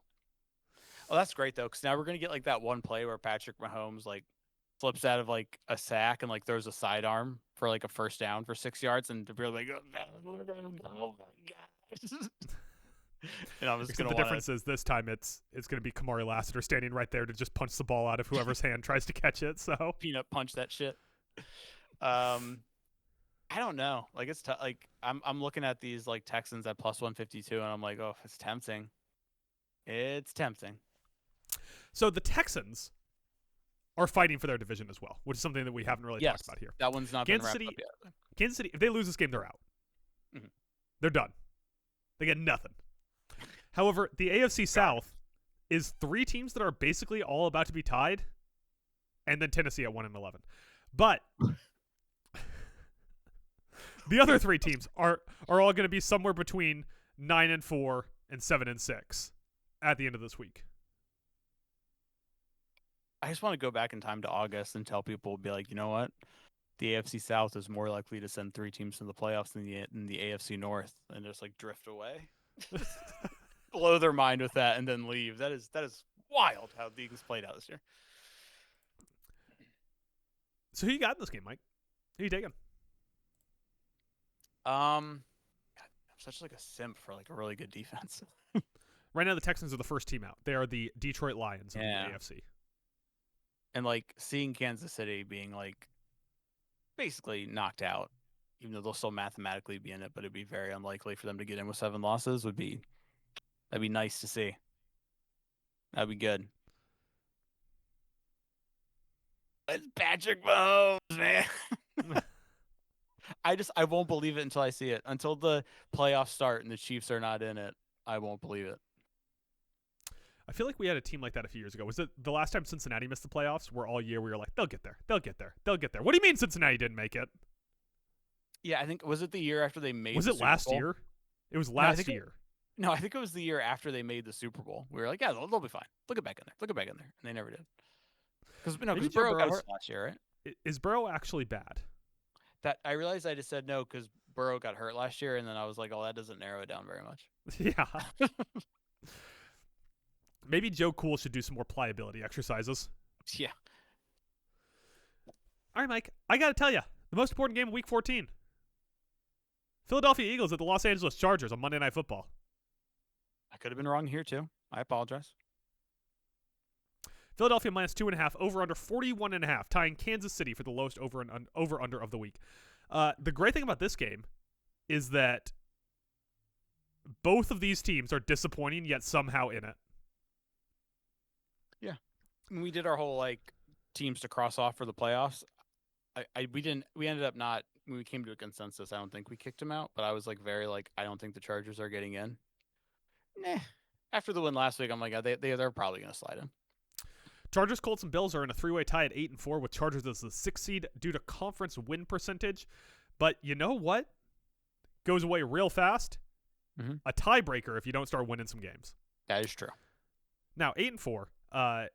Oh, that's great though, because now we're gonna get like that one play where Patrick Mahomes like flips out of like a sack and like throws a sidearm for like a first down for 6 yards, and they're like, oh my god. And I was Except gonna the difference is this time it's going to be Kamari Lassiter standing right there to just punch the ball out of whoever's hand tries to catch it. So peanut punch that shit. I don't know. Like it's like I'm looking at these like Texans at plus 152, and I'm like, oh, it's tempting. It's tempting. So the Texans are fighting for their division as well, which is something that we haven't really talked about here. That one's not Kansas been City. wrapped up yet. Kansas City, if they lose this game, they're out. Mhm. They're done. They get nothing. However, the AFC South is 3 teams that are basically all about to be tied, and then Tennessee at 1-11. But the other 3 teams are all going to be somewhere between 9-4 and 7-6 at the end of this week. I just want to go back in time to August and tell people, be like, you know what? The AFC South is more likely to send 3 teams to the playoffs than the AFC North, and just like drift away. Blow their mind with that and then leave. That is wild how things played out this year. So who you got in this game, Mike? Who you taking? I'm such like a simp for like a really good defense. Right now, the Texans are the first team out. They are the Detroit Lions of the AFC. And like seeing Kansas City being like basically knocked out, even though they'll still mathematically be in it, but it'd be very unlikely for them to get in with 7 losses. That'd be nice to see. That'd be good. It's Patrick Mahomes, man. I won't believe it until I see it. Until the playoffs start and the Chiefs are not in it, I won't believe it. I feel like we had a team like that a few years ago. Was it the last time Cincinnati missed the playoffs? Where all year we were like, they'll get there. They'll get there. They'll get there. What do you mean Cincinnati didn't make it? Yeah, I think, was it the year after they made Was the it Super last Bowl? year? It was last year. No, I think it was the year after they made the Super Bowl. We were like, yeah, they'll be fine. They'll get back in there. They'll get back in there. And they never did. Because Burrow got hurt last year, right? Is Burrow actually bad? That I realized I just said no because Burrow got hurt last year, and then I was like, oh, that doesn't narrow it down very much. Yeah. Maybe Joe Cool should do some more pliability exercises. Yeah. All right, Mike. I got to tell you, the most important game of Week 14. Philadelphia Eagles at the Los Angeles Chargers on Monday Night Football. I could have been wrong here, too. I apologize. Philadelphia minus 2.5, over under 41.5, tying Kansas City for the lowest over under of the week. The great thing about this game is that both of these teams are disappointing, yet somehow in it. Yeah, we did our whole like teams to cross off for the playoffs. We ended up not. When we came to a consensus, I don't think we kicked them out, but I was like very like I don't think the Chargers are getting in. Nah. After the win last week, I'm like they're probably gonna slide in. Chargers, Colts, and Bills are in a 3-way tie at 8-4, with Chargers as the 6th seed due to conference win percentage. But you know what goes away real fast? Mm-hmm. A tiebreaker if you don't start winning some games. That is true. Now, 8-4.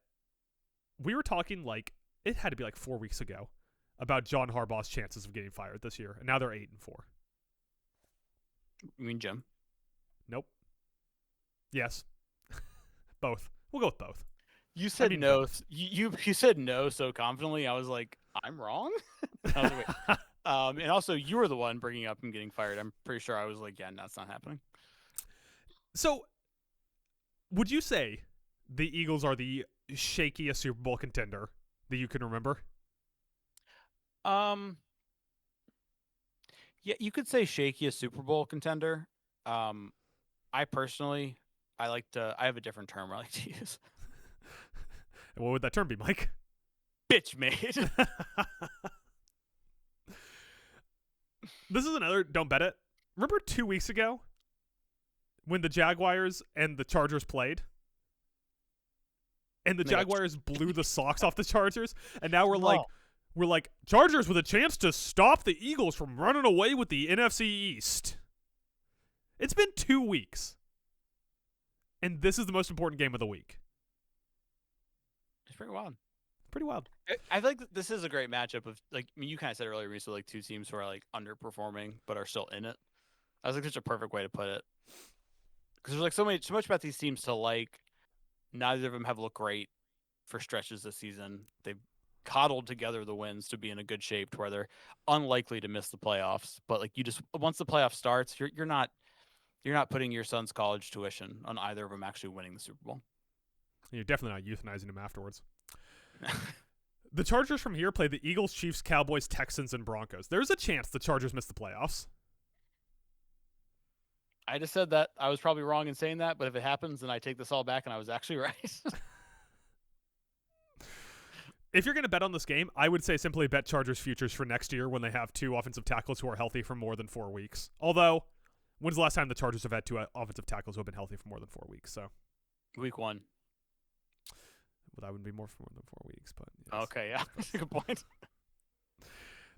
We were talking like it had to be like 4 weeks ago about John Harbaugh's chances of getting fired this year, and now they're 8-4. You mean Jim? Nope. Yes. Both. We'll go with both. You said no. You said no so confidently. I was like, I'm wrong. I was like, wait. And also, you were the one bringing up him getting fired. I'm pretty sure I was like, yeah, no, that's not happening. So, would you say the Eagles are the shakiest Super Bowl contender that you can remember? Yeah, you could say shakiest Super Bowl contender. I personally, I have a different term I like to use. And what would that term be, Mike? Bitch made. This is another don't bet it. Remember 2 weeks ago when the Jaguars and the Chargers played? And the Jaguars blew the socks off the Chargers, and now we're like Chargers with a chance to stop the Eagles from running away with the NFC East. It's been 2 weeks. And this is the most important game of the week. It's pretty wild. Pretty wild. I feel like this is a great matchup of like I mean you kind of said earlier, Reese, like two teams who are like underperforming but are still in it. I was like such a perfect way to put it. Because there's like so much about these teams to like. Neither of them have looked great for stretches this season. They've coddled together the wins to be in a good shape to where they're unlikely to miss the playoffs. But like you just once the playoff starts, you're not putting your son's college tuition on either of them actually winning the Super Bowl. You're definitely not euthanizing him afterwards. The Chargers from here play the Eagles, Chiefs, Cowboys, Texans, and Broncos. There's a chance the Chargers miss the playoffs. I just said that I was probably wrong in saying that, but if it happens, then I take this all back and I was actually right. If you're going to bet on this game, I would say simply bet Chargers futures for next year when they have 2 offensive tackles who are healthy for more than 4 weeks. Although, when's the last time the Chargers have had 2 offensive tackles who have been healthy for more than 4 weeks? So, Week 1. Well, that would be more for more than 4 weeks, but yes. Okay, yeah, that's a good point.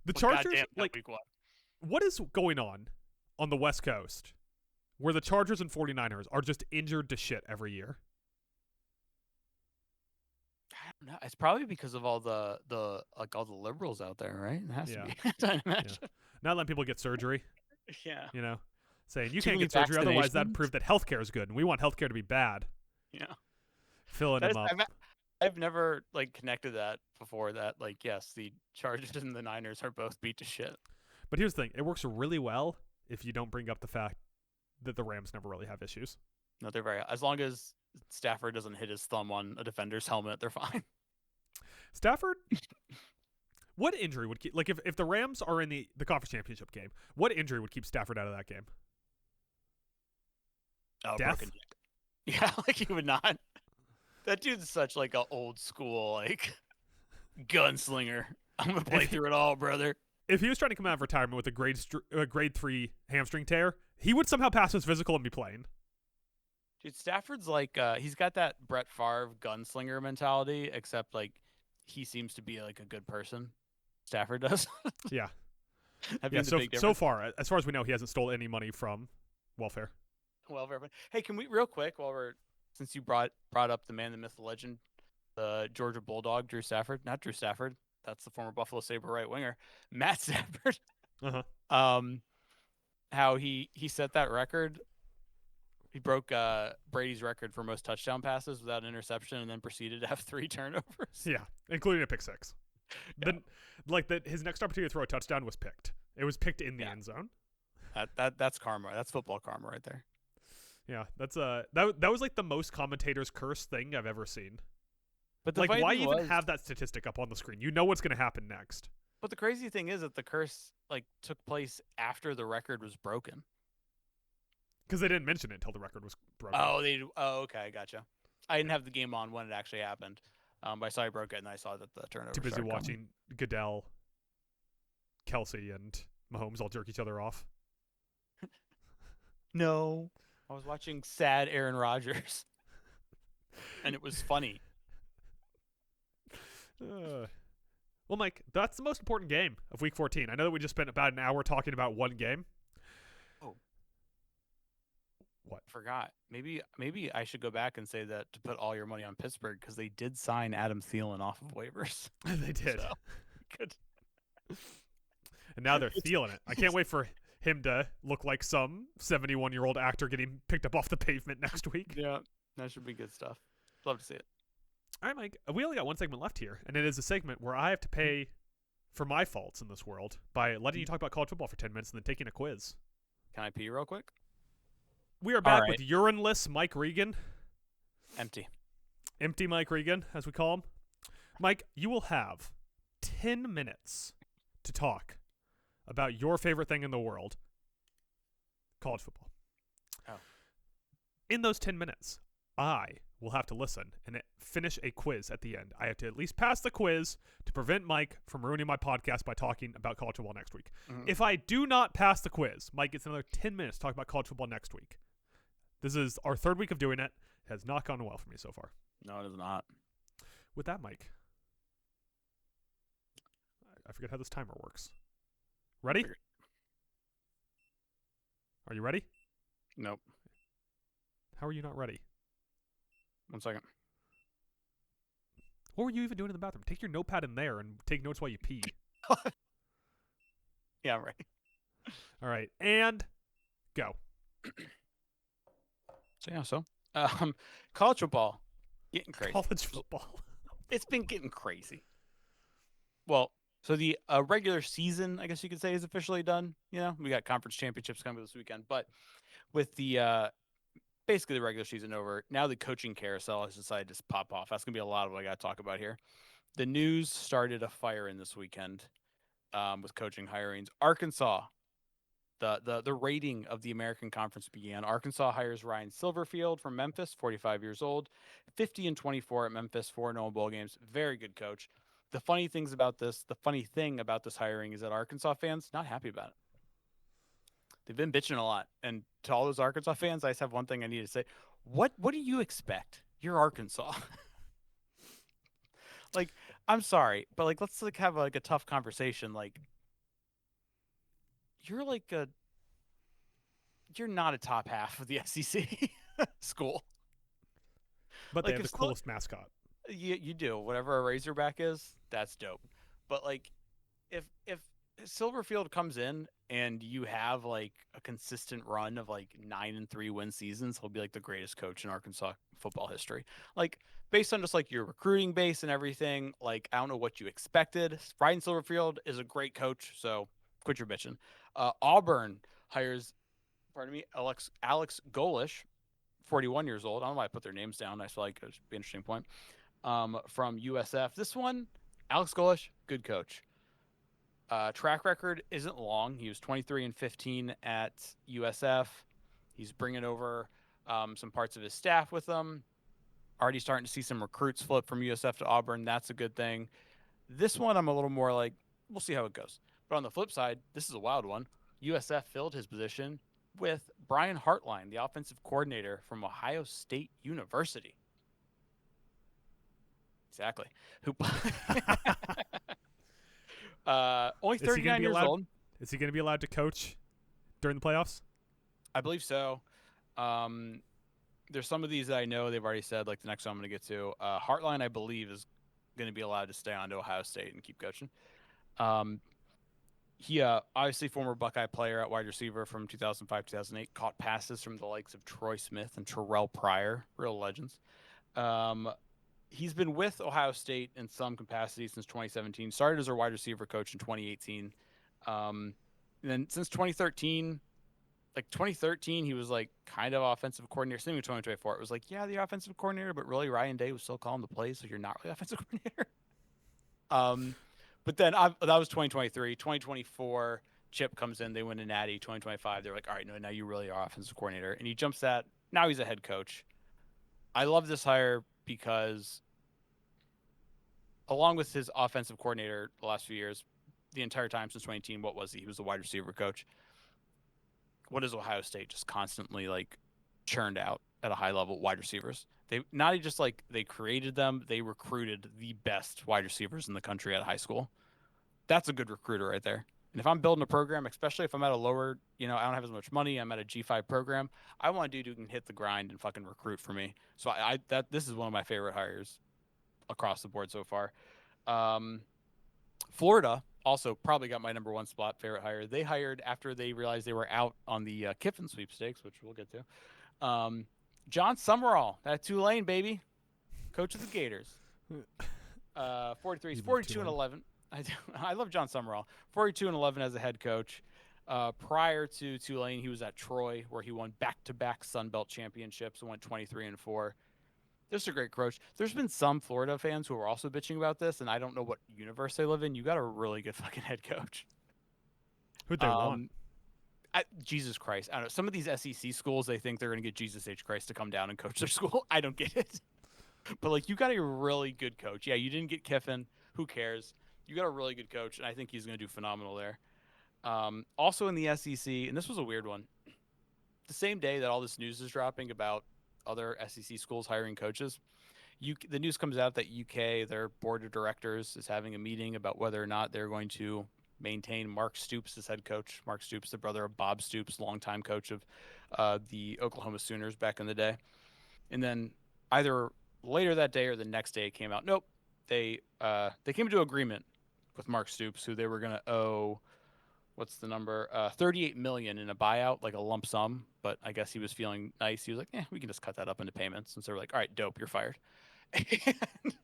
The Chargers, goddamn, like, Week 1. What is going on the West Coast where the Chargers and 49ers are just injured to shit every year? I don't know. It's probably because of all the all the liberals out there, right? It has to be. I imagine. Yeah. Not letting people get surgery. Yeah. You know, saying you Too can't many get surgery, otherwise that'd vaccinations. prove that healthcare is good, and we want healthcare to be bad. Yeah. Filling them up. I've never like connected that before. That like yes, the Chargers and the Niners are both beat to shit. But here's the thing: it works really well if you don't bring up the fact that the Rams never really have issues. No, they're very. As long as Stafford doesn't hit his thumb on a defender's helmet, they're fine. Stafford, what injury would keep, like if the Rams are in the conference championship game, what injury would keep Stafford out of that game? Oh, Death? broken neck. Yeah, like he would not. That dude's such like a old school like gunslinger. I'm gonna play through it all, brother. If he was trying to come out of retirement with a grade 3 hamstring tear, he would somehow pass his physical and be playing. Dude, Stafford's like he's got that Brett Favre gunslinger mentality, except like he seems to be like a good person. Stafford does. Yeah. That'd Yeah. be the big So difference. far, as far as we know, he hasn't stolen any money from welfare. Well, very much. Hey, can we real quick since you brought up the man, the myth, the legend, the Georgia Bulldog, Drew Stafford, not Drew Stafford. That's the former Buffalo Sabre right winger, Matt Stafford. How he set that record. He broke Brady's record for most touchdown passes without an interception, and then proceeded to have 3 turnovers. Yeah, including a pick 6. Yeah. His next opportunity to throw a touchdown was picked. It was picked in the end zone. That's karma. That's football karma right there. Yeah, that's that was like the most commentators curse thing I've ever seen. But the Like, funny why thing even was- have that statistic up on the screen? You know what's going to happen next. But the crazy thing is that the curse like took place after the record was broken. Because they didn't mention it until the record was broken. Oh, okay, gotcha. I didn't have the game on when it actually happened. But I saw he broke it, and I saw that the turnover. Too busy started coming. watching Goodell, Kelsey, and Mahomes all jerk each other off. No, I was watching sad Aaron Rodgers, and it was funny. Well, Mike, that's the most important game of Week 14. I know that we just spent about an hour talking about one game. Oh. What? Forgot. Maybe I should go back and say that to put all your money on Pittsburgh because they did sign Adam Thielen off of waivers. They did. So, good. And now they're feeling it. I can't wait for him to look like some 71-year-old actor getting picked up off the pavement next week. Yeah, that should be good stuff. Love to see it. All right, Mike, we only got one segment left here, and it is a segment where I have to pay for my faults in this world by letting you talk about college football for 10 minutes and then taking a quiz. Can I pee real quick? We are back right. with urineless Mike Regan. Empty. Empty Mike Regan, as we call him. Mike, you will have 10 minutes to talk about your favorite thing in the world, college football. Oh. In those 10 minutes, I will have to listen and finish a quiz at the end. I have to at least pass the quiz to prevent Mike from ruining my podcast by talking about college football next week. Mhm. If I do not pass the quiz, Mike gets another 10 minutes to talk about college football next week. This is our 3rd week of doing it. It has not gone well for me so far. No, it is not. With that, Mike, I forget how this timer works. Ready? Are you ready? Nope. How are you not ready? 1 second. What were you even doing in the bathroom? Take your notepad in there and take notes while you pee. Yeah, I'm ready. All right, and go. So college football getting crazy. College football. It's been getting crazy. Well, so the regular season, I guess you could say, is officially done. You know, we got conference championships coming this weekend, but with the basically the regular season over, now the coaching carousel has decided to pop off. That's gonna be a lot of what I got to talk about here. The news started a fire in this weekend with coaching hirings. Arkansas. The rating of the American Conference began. Arkansas hires Ryan Silverfield from Memphis, 45 years old, 50-24 at Memphis, 4-0 bowl games. Very good coach. The funny thing about this hiring is that Arkansas fans not happy about it. They've been bitching a lot. And to all those Arkansas fans, I just have one thing I need to say. What do you expect? You're Arkansas. Like, I'm sorry, but like let's like have like a tough conversation. Like, you're not a top half of the SEC school. But Like, they have if the coolest mascot. You do. Whatever a Razorback is, that's dope. But like if Silverfield comes in and you have like a consistent run of like 9-3 win seasons, he'll be like the greatest coach in Arkansas football history. Like based on just like your recruiting base and everything, like I don't know what you expected. Ryan Silverfield is a great coach, so quit your bitching. Auburn hires pardon me, Alex Golish, 41 years old. I don't know why I put their names down. I feel like it would be an interesting point. From USF. This one, Alex Golish, good coach. Track record isn't long. He was 23-15 at USF. He's bringing over some parts of his staff with him. Already starting to see some recruits flip from USF to Auburn. That's a good thing. This one, I'm a little more like, we'll see how it goes. But on the flip side, this is a wild one. USF filled his position with Brian Hartline, the offensive coordinator from Ohio State University. Exactly. Who only 39 years old. Is he going to be allowed to coach during the playoffs? I believe so. There's some of these that I know they've already said, like the next one I'm going to get to. Hartline, I believe, is going to be allowed to stay on to Ohio State and keep coaching. He obviously former Buckeye player at wide receiver from 2005-2008, caught passes from the likes of Troy Smith and Terrell Pryor, real legends. He's been with Ohio State in some capacity since 2017. Started as their wide receiver coach in 2018. And then since 2013, he was like kind of offensive coordinator. Same in 2024. It was like, yeah, the offensive coordinator, but really Ryan Day was still calling the plays, so you're not really offensive coordinator. But then that was 2023. 2024, Chip comes in, they win a natty. 2025, they're like, all right, no, now you really are offensive coordinator. And he jumps that. Now he's a head coach. I love this hire because along with his offensive coordinator the last few years, the entire time since 2018, what was he? He was the wide receiver coach. What is Ohio State just constantly like churned out at a high level wide receivers? They not just like they created them, they recruited the best wide receivers in the country at high school. That's a good recruiter right there. And if I'm building a program, especially if I'm at a lower, I don't have as much money, I'm at a G5 program, I want a dude who can hit the grind and fucking recruit for me. So this is one of my favorite hires across the board so far. Florida also probably got my number one spot favorite hire. They hired after they realized they were out on the Kiffin sweepstakes, which we'll get to. John Summerall, that Tulane baby, coach of the Gators. 43, 42-11. I love John Summerall. 42-11 as a head coach. Prior to Tulane, he was at Troy, where he won back-to-back Sun Belt championships and went 23-4. This is a great coach. There's been some Florida fans who are also bitching about this, and I don't know what universe they live in. You got a really good fucking head coach. Who'd they want? Jesus Christ. I don't know. Some of these SEC schools, they think they're going to get Jesus H. Christ to come down and coach their school. I don't get it. But, like, you got a really good coach. Yeah, you didn't get Kiffin. Who cares? You got a really good coach, and I think he's going to do phenomenal there. Also in the SEC, and this was a weird one, the same day that all this news is dropping about other SEC schools hiring coaches, the news comes out that UK, their board of directors, is having a meeting about whether or not they're going to maintain Mark Stoops as head coach. Mark Stoops, the brother of Bob Stoops, longtime coach of the Oklahoma Sooners back in the day. And then either later that day or the next day it came out, nope, they came into agreement with Mark Stoops, who they were going to owe, what's the number, $38 million in a buyout, like a lump sum. But I guess he was feeling nice. He was like, we can just cut that up into payments. And so we're like, all right, dope, you're fired. And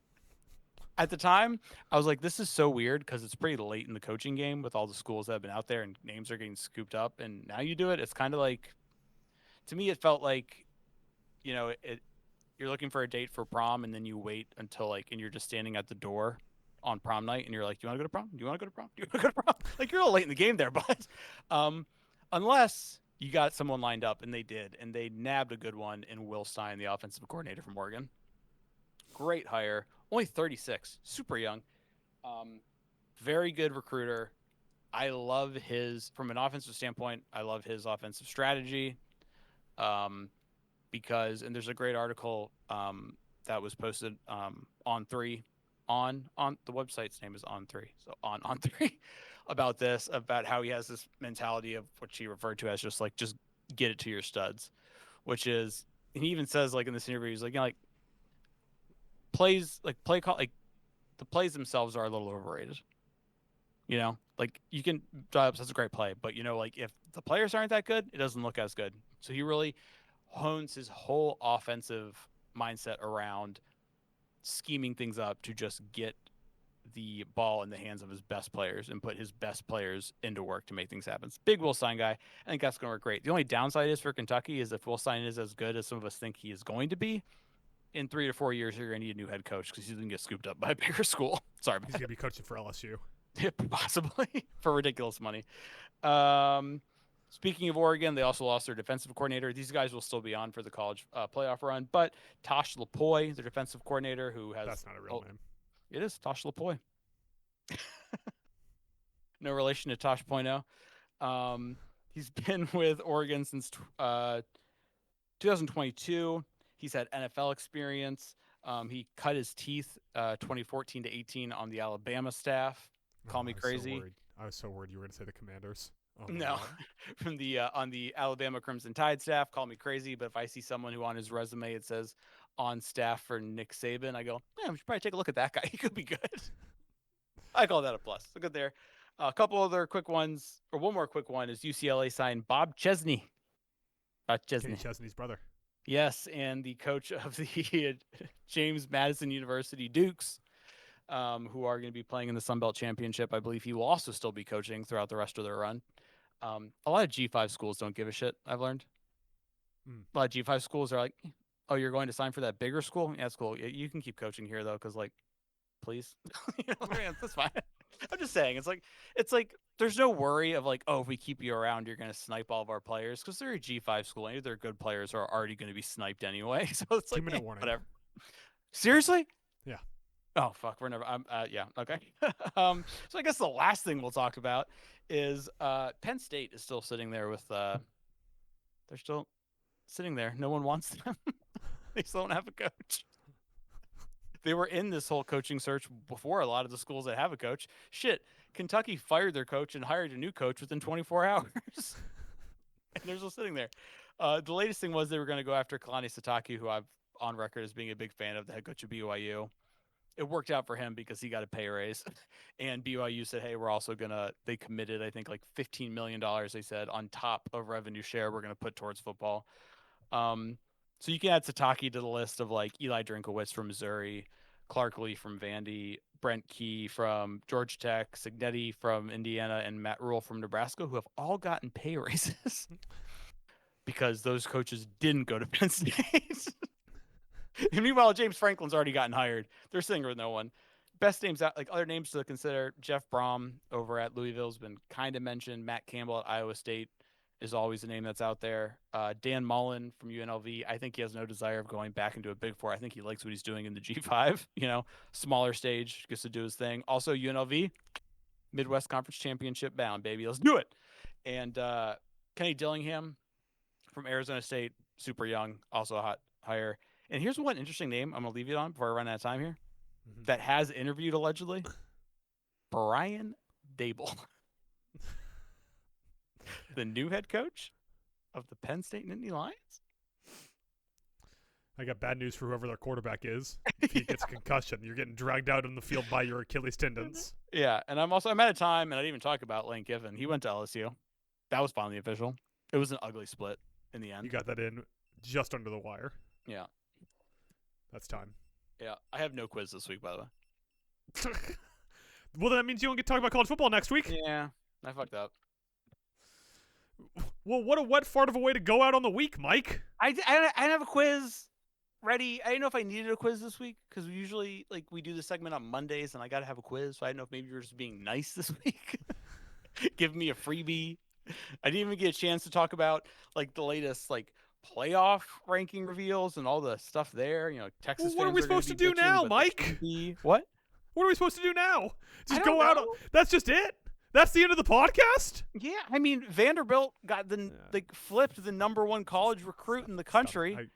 at the time, I was like, this is so weird because it's pretty late in the coaching game with all the schools that have been out there and names are getting scooped up. And now you do it. It's kind of like, to me, it felt like, you're looking for a date for prom and then you wait until and you're just standing at the door on prom night and you're like, do you want to go to prom? Do you want to go to prom? Do you want to go to prom? Like, you're a little late in the game there, but unless you got someone lined up, and they did, and they nabbed a good one in Will Stein, the offensive coordinator from Oregon. Great hire. Only 36. Super young. Very good recruiter. I love from an offensive standpoint, I love his offensive strategy. Because, and there's a great article that was posted on 3. On the website's name is On3, so on 3 about this, about how he has this mentality of what she referred to as just get it to your studs, which is, and he even says in this interview, he's like, plays the plays themselves are a little overrated. You can dial up, that's a great play, but if the players aren't that good, it doesn't look as good. So he really hones his whole offensive mindset around scheming things up to just get the ball in the hands of his best players and put his best players into work to make things happen. Big Will Stein guy. I think that's going to work great. The only downside is for Kentucky is if Will Stein is as good as some of us think he is going to be, in 3 to 4 years, you're going to need a new head coach because he's going to get scooped up by a bigger school. Sorry. He's going to be coaching for LSU. Possibly for ridiculous money. Speaking of Oregon, they also lost their defensive coordinator. These guys will still be on for the college playoff run, but Tosh Lapoy, their defensive coordinator, who has... That's not a real name. It is Tosh Lapoy. No relation to Tosh Poino. He's been with Oregon since 2022. He's had NFL experience. He cut his teeth 2014 to 18 on the Alabama staff. Call me crazy. I was so worried you were going to say the Commanders. Oh, no, from the on the Alabama Crimson Tide staff. Call me crazy, but if I see someone who on his resume it says on staff for Nick Saban, I go, yeah, we should probably take a look at that guy. He could be good. I call that a plus. So good there. A couple other quick ones, or one more quick one is UCLA signed Bob Chesney. Kenny Chesney's brother. Yes, and the coach of the James Madison University Dukes, who are going to be playing in the Sun Belt Championship. I believe he will also still be coaching throughout the rest of their run. A lot of G5 schools don't give a shit, I've learned. A lot of G5 schools are like, oh, you're going to sign for that bigger school? Yeah, that's cool. You can keep coaching here, though, because, like, please. That's fine. I'm just saying. It's like there's no worry of, like, oh, if we keep you around, you're going to snipe all of our players, because they're a G5 school. Any of their good players are already going to be sniped anyway. So it's like, 2-minute warning. Whatever. Seriously? Yeah. Oh, fuck. We're never. Yeah. Okay. So I guess the last thing we'll talk about is Penn State is still sitting there with. They're still sitting there. No one wants them. They still don't have a coach. They were in this whole coaching search before a lot of the schools that have a coach. Shit, Kentucky fired their coach and hired a new coach within 24 hours. And they're still sitting there. The latest thing was they were going to go after Kalani Sitake, who I've on record as being a big fan of, the head coach of BYU. It worked out for him because he got a pay raise. And BYU said, hey, we're also going to, they committed, I think, like $15 million, they said, on top of revenue share we're going to put towards football. So you can add Sitake to the list of, like, Eli Drinkowitz from Missouri, Clark Lee from Vandy, Brent Key from Georgia Tech, Signetti from Indiana, and Matt Rule from Nebraska, who have all gotten pay raises because those coaches didn't go to Penn State. And meanwhile, James Franklin's already gotten hired. They're sitting with no one. Best names out, like other names to consider. Jeff Brom over at Louisville has been kind of mentioned. Matt Campbell at Iowa State is always a name that's out there. Dan Mullen from UNLV. I think he has no desire of going back into a Big Four. I think he likes what he's doing in the G5. Smaller stage, gets to do his thing. Also, UNLV, Midwest Conference Championship bound, baby. Let's do it. And Kenny Dillingham from Arizona State, super young, also a hot hire. And here's one interesting name I'm going to leave you on before I run out of time here, that has interviewed allegedly. Brian Dable. The new head coach of the Penn State Nittany Lions. I got bad news for whoever their quarterback is. If he gets a concussion, you're getting dragged out on the field by your Achilles tendons. Yeah, and I'm out of time, and I didn't even talk about Lane Kiffin. He went to LSU. That was finally official. It was an ugly split in the end. You got that in just under the wire. Yeah. That's time. Yeah, I have no quiz this week, by the way. Well, then that means you don't get to talk about college football next week. Yeah, I fucked up. Well, what a wet fart of a way to go out on the week, Mike. I didn't have a quiz ready. I didn't know if I needed a quiz this week because we usually we do this segment on Mondays, and I got to have a quiz. So I didn't know if maybe you were just being nice this week, giving me a freebie. I didn't even get a chance to talk about the latest playoff ranking reveals and all the stuff there. Texas. Well, what are we supposed to do now, Mike? What? What are we supposed to do now? Just go out. That's just it. That's the end of the podcast? Yeah, I mean, Vanderbilt got flipped the #1 college recruit in the country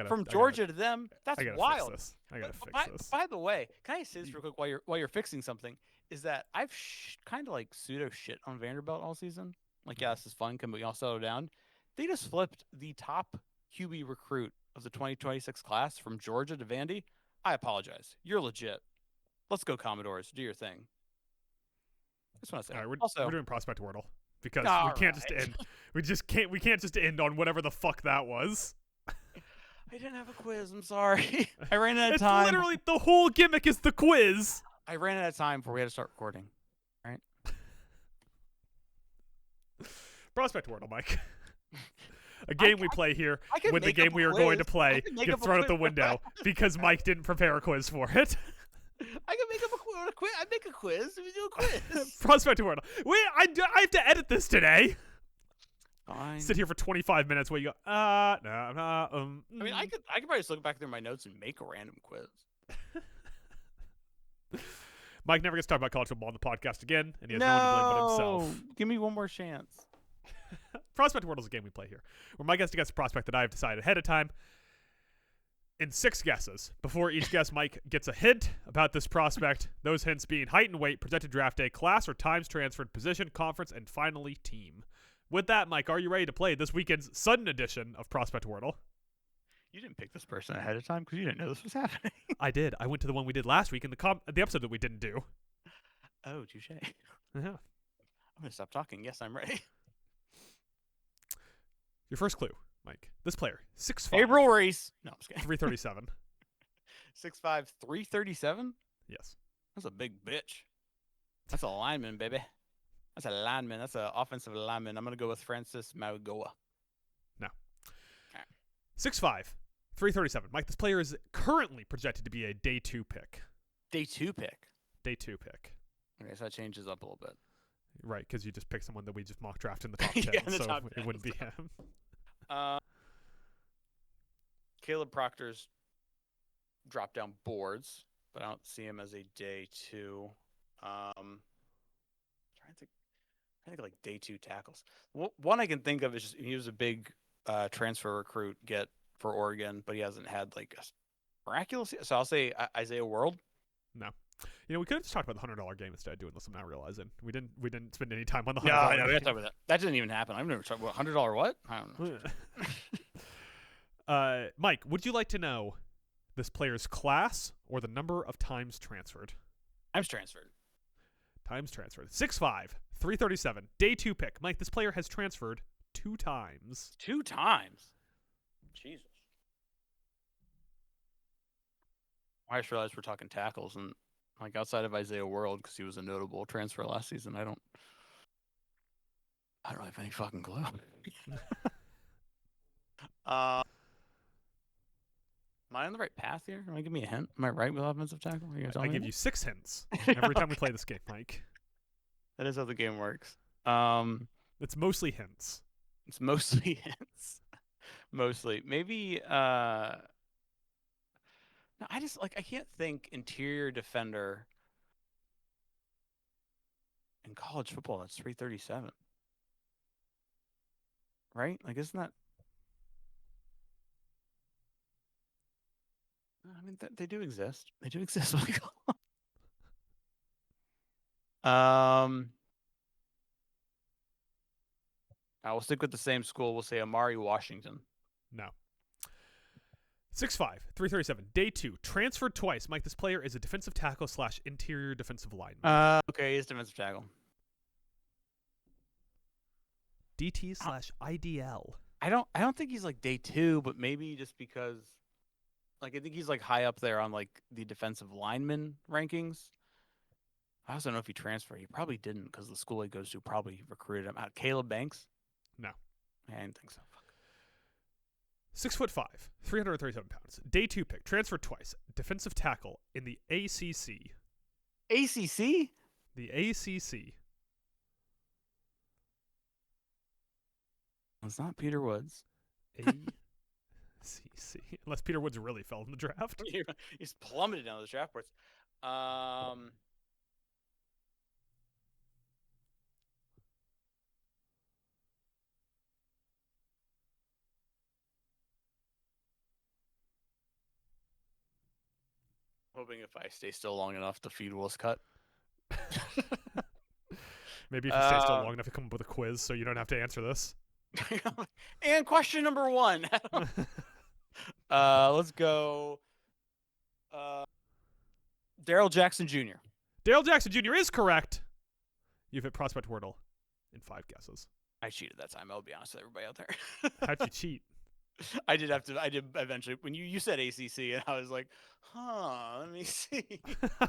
from Georgia to them. That's wild. I gotta fix this. By the way, can I say this real quick while you're fixing something? Is that I've kind of pseudo shit on Vanderbilt all season. Yeah, this is fun. Can we all settle down? They just flipped the top QB recruit of the 2026 class from Georgia to Vandy. I apologize. You're legit. Let's go Commodores. Do your thing. Just want to say. All right, we're doing Prospect Wordle because all we can't just end. We can't just end on whatever the fuck that was. I didn't have a quiz. I'm sorry. I ran out of time. Literally the whole gimmick is the quiz. I ran out of time before we had to start recording. Right. Prospect Wordle, Mike. A game we play here when the game we are quiz. going to play make gets up a thrown out the quiz. window because Mike didn't prepare a quiz for it. I can make up a quiz. I make a quiz. We do a quiz. Prospect Wordle. I have to edit this today. Fine. Sit here for 25 minutes while you go, no. I mean, I could probably just look back through my notes and make a random quiz. Mike never gets to talk about college football on the podcast again, and he has no one to blame but himself. Give me one more chance. Prospect Wordle is a game we play here, where Mike has to guess a prospect that I have decided ahead of time in 6 guesses. Before each guess, Mike gets a hint about this prospect, those hints being height and weight, projected draft day, class or times transferred, position, conference, and finally team. With that, Mike, are you ready to play this weekend's sudden edition of Prospect Wordle? You didn't pick this person ahead of time because you didn't know this was happening. I did. I went to the one we did last week in the episode that we didn't do. Oh, touche. Yeah. I'm going to stop talking. Yes, I'm ready. Your first clue, Mike. This player, 6'5". April Reese. No, I'm just kidding. 337. 6'5", 337? Yes. That's a big bitch. That's a lineman, baby. That's a lineman. That's an offensive lineman. I'm going to go with Francis Maugoa. No. 6'5", 337. Mike, this player is currently projected to be a day 2 pick. Day 2 pick. Day 2 pick. Okay, so that changes up a little bit. Right, because you just picked someone that we just mock draft in the top 10, Yeah, in the so top it 10, wouldn't be him. Caleb Proctor's drop-down boards, but I don't see him as a day 2. Trying to think like day 2 tackles. One I can think of is just he was a big transfer recruit get for Oregon, but he hasn't had like a miraculous. So I'll say Isaiah World. No. You know, we could have just talked about the $100 game instead of doing this. I'm now realizing we didn't spend any time on the $100. No, we got to talk about that. That didn't even happen. I've never talked about $100 what? I don't know. Mike, would you like to know this player's class or the number of times transferred? Times transferred. Times transferred. 6'5", 337. Day 2 pick. Mike, this player has transferred 2 times. 2 times? Jesus. I just realized we're talking tackles, and like outside of Isaiah World, because he was a notable transfer last season, I don't have any fucking clue. Am I on the right path here? Am I give me a hint? Am I right with offensive tackle? I give you 6 hints every time we play this game, Mike. That is how the game works. It's mostly hints. It's mostly hints. Mostly. Maybe no, I can't think interior defender in college football that's 337. Right? Like, isn't that? I mean, they do exist. They do exist. I will stick with the same school. We'll say Amari Washington. No. 6'5", 337. Day 2. Transferred twice. Mike, this player is a defensive tackle / interior defensive lineman. Okay, he's defensive tackle. DT / IDL. I don't think he's like day 2, but maybe just because like I think he's like high up there on like the defensive lineman rankings. I also don't know if he transferred. He probably didn't because the school he goes to probably recruited him out. Caleb Banks? No. I didn't think so. 6'5", 337 pounds. Day 2 pick. Transferred twice. Defensive tackle in the ACC. ACC? The ACC. It's not Peter Woods. ACC. Unless Peter Woods really fell in the draft. He's plummeted down the draft boards. Hoping if I stay still long enough, the feed will cut. Maybe if you stay still long enough to come up with a quiz so you don't have to answer this. And question number 1. Let's go. Daryl Jackson Jr. Daryl Jackson Jr. is correct. You've hit Prospect Wordle in 5 guesses. I cheated that time. I'll be honest with everybody out there. How'd you cheat? I did eventually. When you said ACC, and I was like, huh, let me see.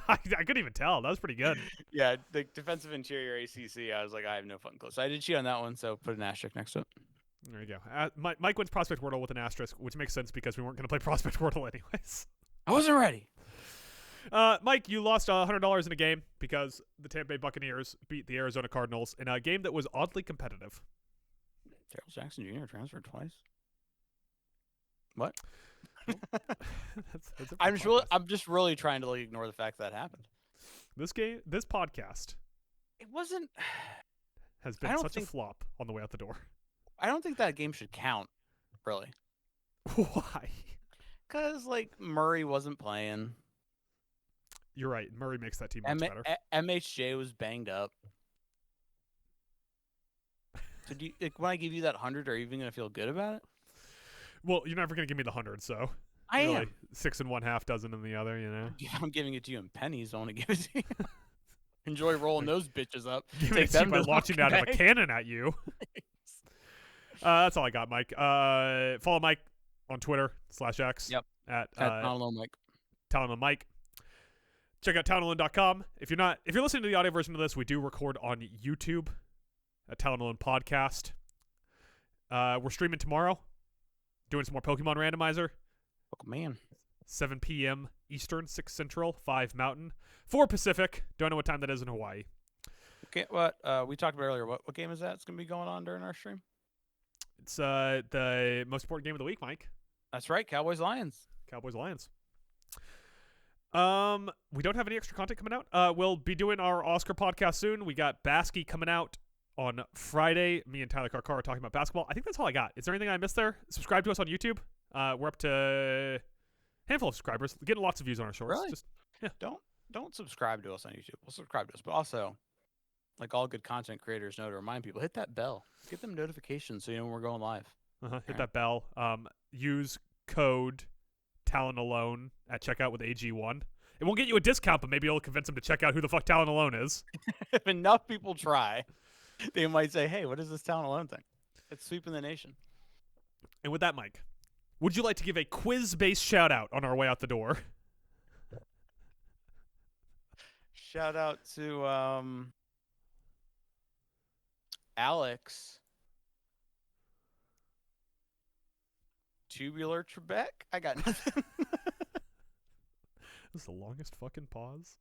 I couldn't even tell. That was pretty good. Yeah, the defensive interior ACC. I was like, I have no fucking clue. So I did cheat on that one. So put an asterisk next to it. There you go. Mike wins Prospect Wordle with an asterisk, which makes sense because we weren't going to play Prospect Wordle anyways. I wasn't ready. Mike, you lost $100 in a game because the Tampa Bay Buccaneers beat the Arizona Cardinals in a game that was oddly competitive. Darrell Jackson Jr. transferred twice. What? That's it for I'm podcast. just really trying to ignore the fact that happened. This podcast It wasn't. has I been don't such a think- flop on the way out the door. I don't think that game should count, really, Why? because Murray wasn't playing. You're right. Murray makes that team much better. MHJ was banged up. So when I give you that 100, are you even gonna feel good about it? Well, you're never going to give me the 100, so I really, am. 6 and 1/2 dozen in the other, you know. I'm giving it to you in pennies. I want to give it to you. Enjoy rolling those bitches up. Giving Take it to you them by to launching the out of a bank. cannon at you. That's all I got, Mike. Follow Mike on Twitter /X Yep. at Not alone, Mike. Talon Mike. Check out talonalone.com. If you're listening to the audio version of this, we do record on YouTube at Talon Alone Podcast. We're streaming tomorrow, doing some more Pokemon Randomizer. Oh man. 7 p.m. Eastern, 6 Central, 5 Mountain, 4 Pacific. Don't know what time that is in Hawaii. Okay, what we talked about earlier. What game is that? It's gonna be going on during our stream. It's the most important game of the week, Mike. That's right, Cowboys Lions. Cowboys Lions. We don't have any extra content coming out. We'll be doing our Oscar podcast soon. We got Baskey coming out on Friday. Me and Tyler Karkar are talking about basketball. I think that's all I got. Is there anything I missed there? Subscribe to us on YouTube. We're up to a handful of subscribers, getting lots of views on our shorts. Really? Just, yeah. Don't subscribe to us on YouTube. We'll subscribe to us, but also, like all good content creators know to remind people, hit that bell. Get them notifications so you know when we're going live. Hit Alright. that bell. Use code Talon Alone at checkout with AG1. It won't get you a discount, but maybe it'll convince them to check out who the fuck Talon Alone is. If enough people try, they might say, "Hey, what is this Talent Alone thing?" It's sweeping the nation. And with that, Mike, would you like to give a quiz-based shout out on our way out the door? Shout out to Alex Tubular Trebek. I got nothing. This is the longest fucking pause.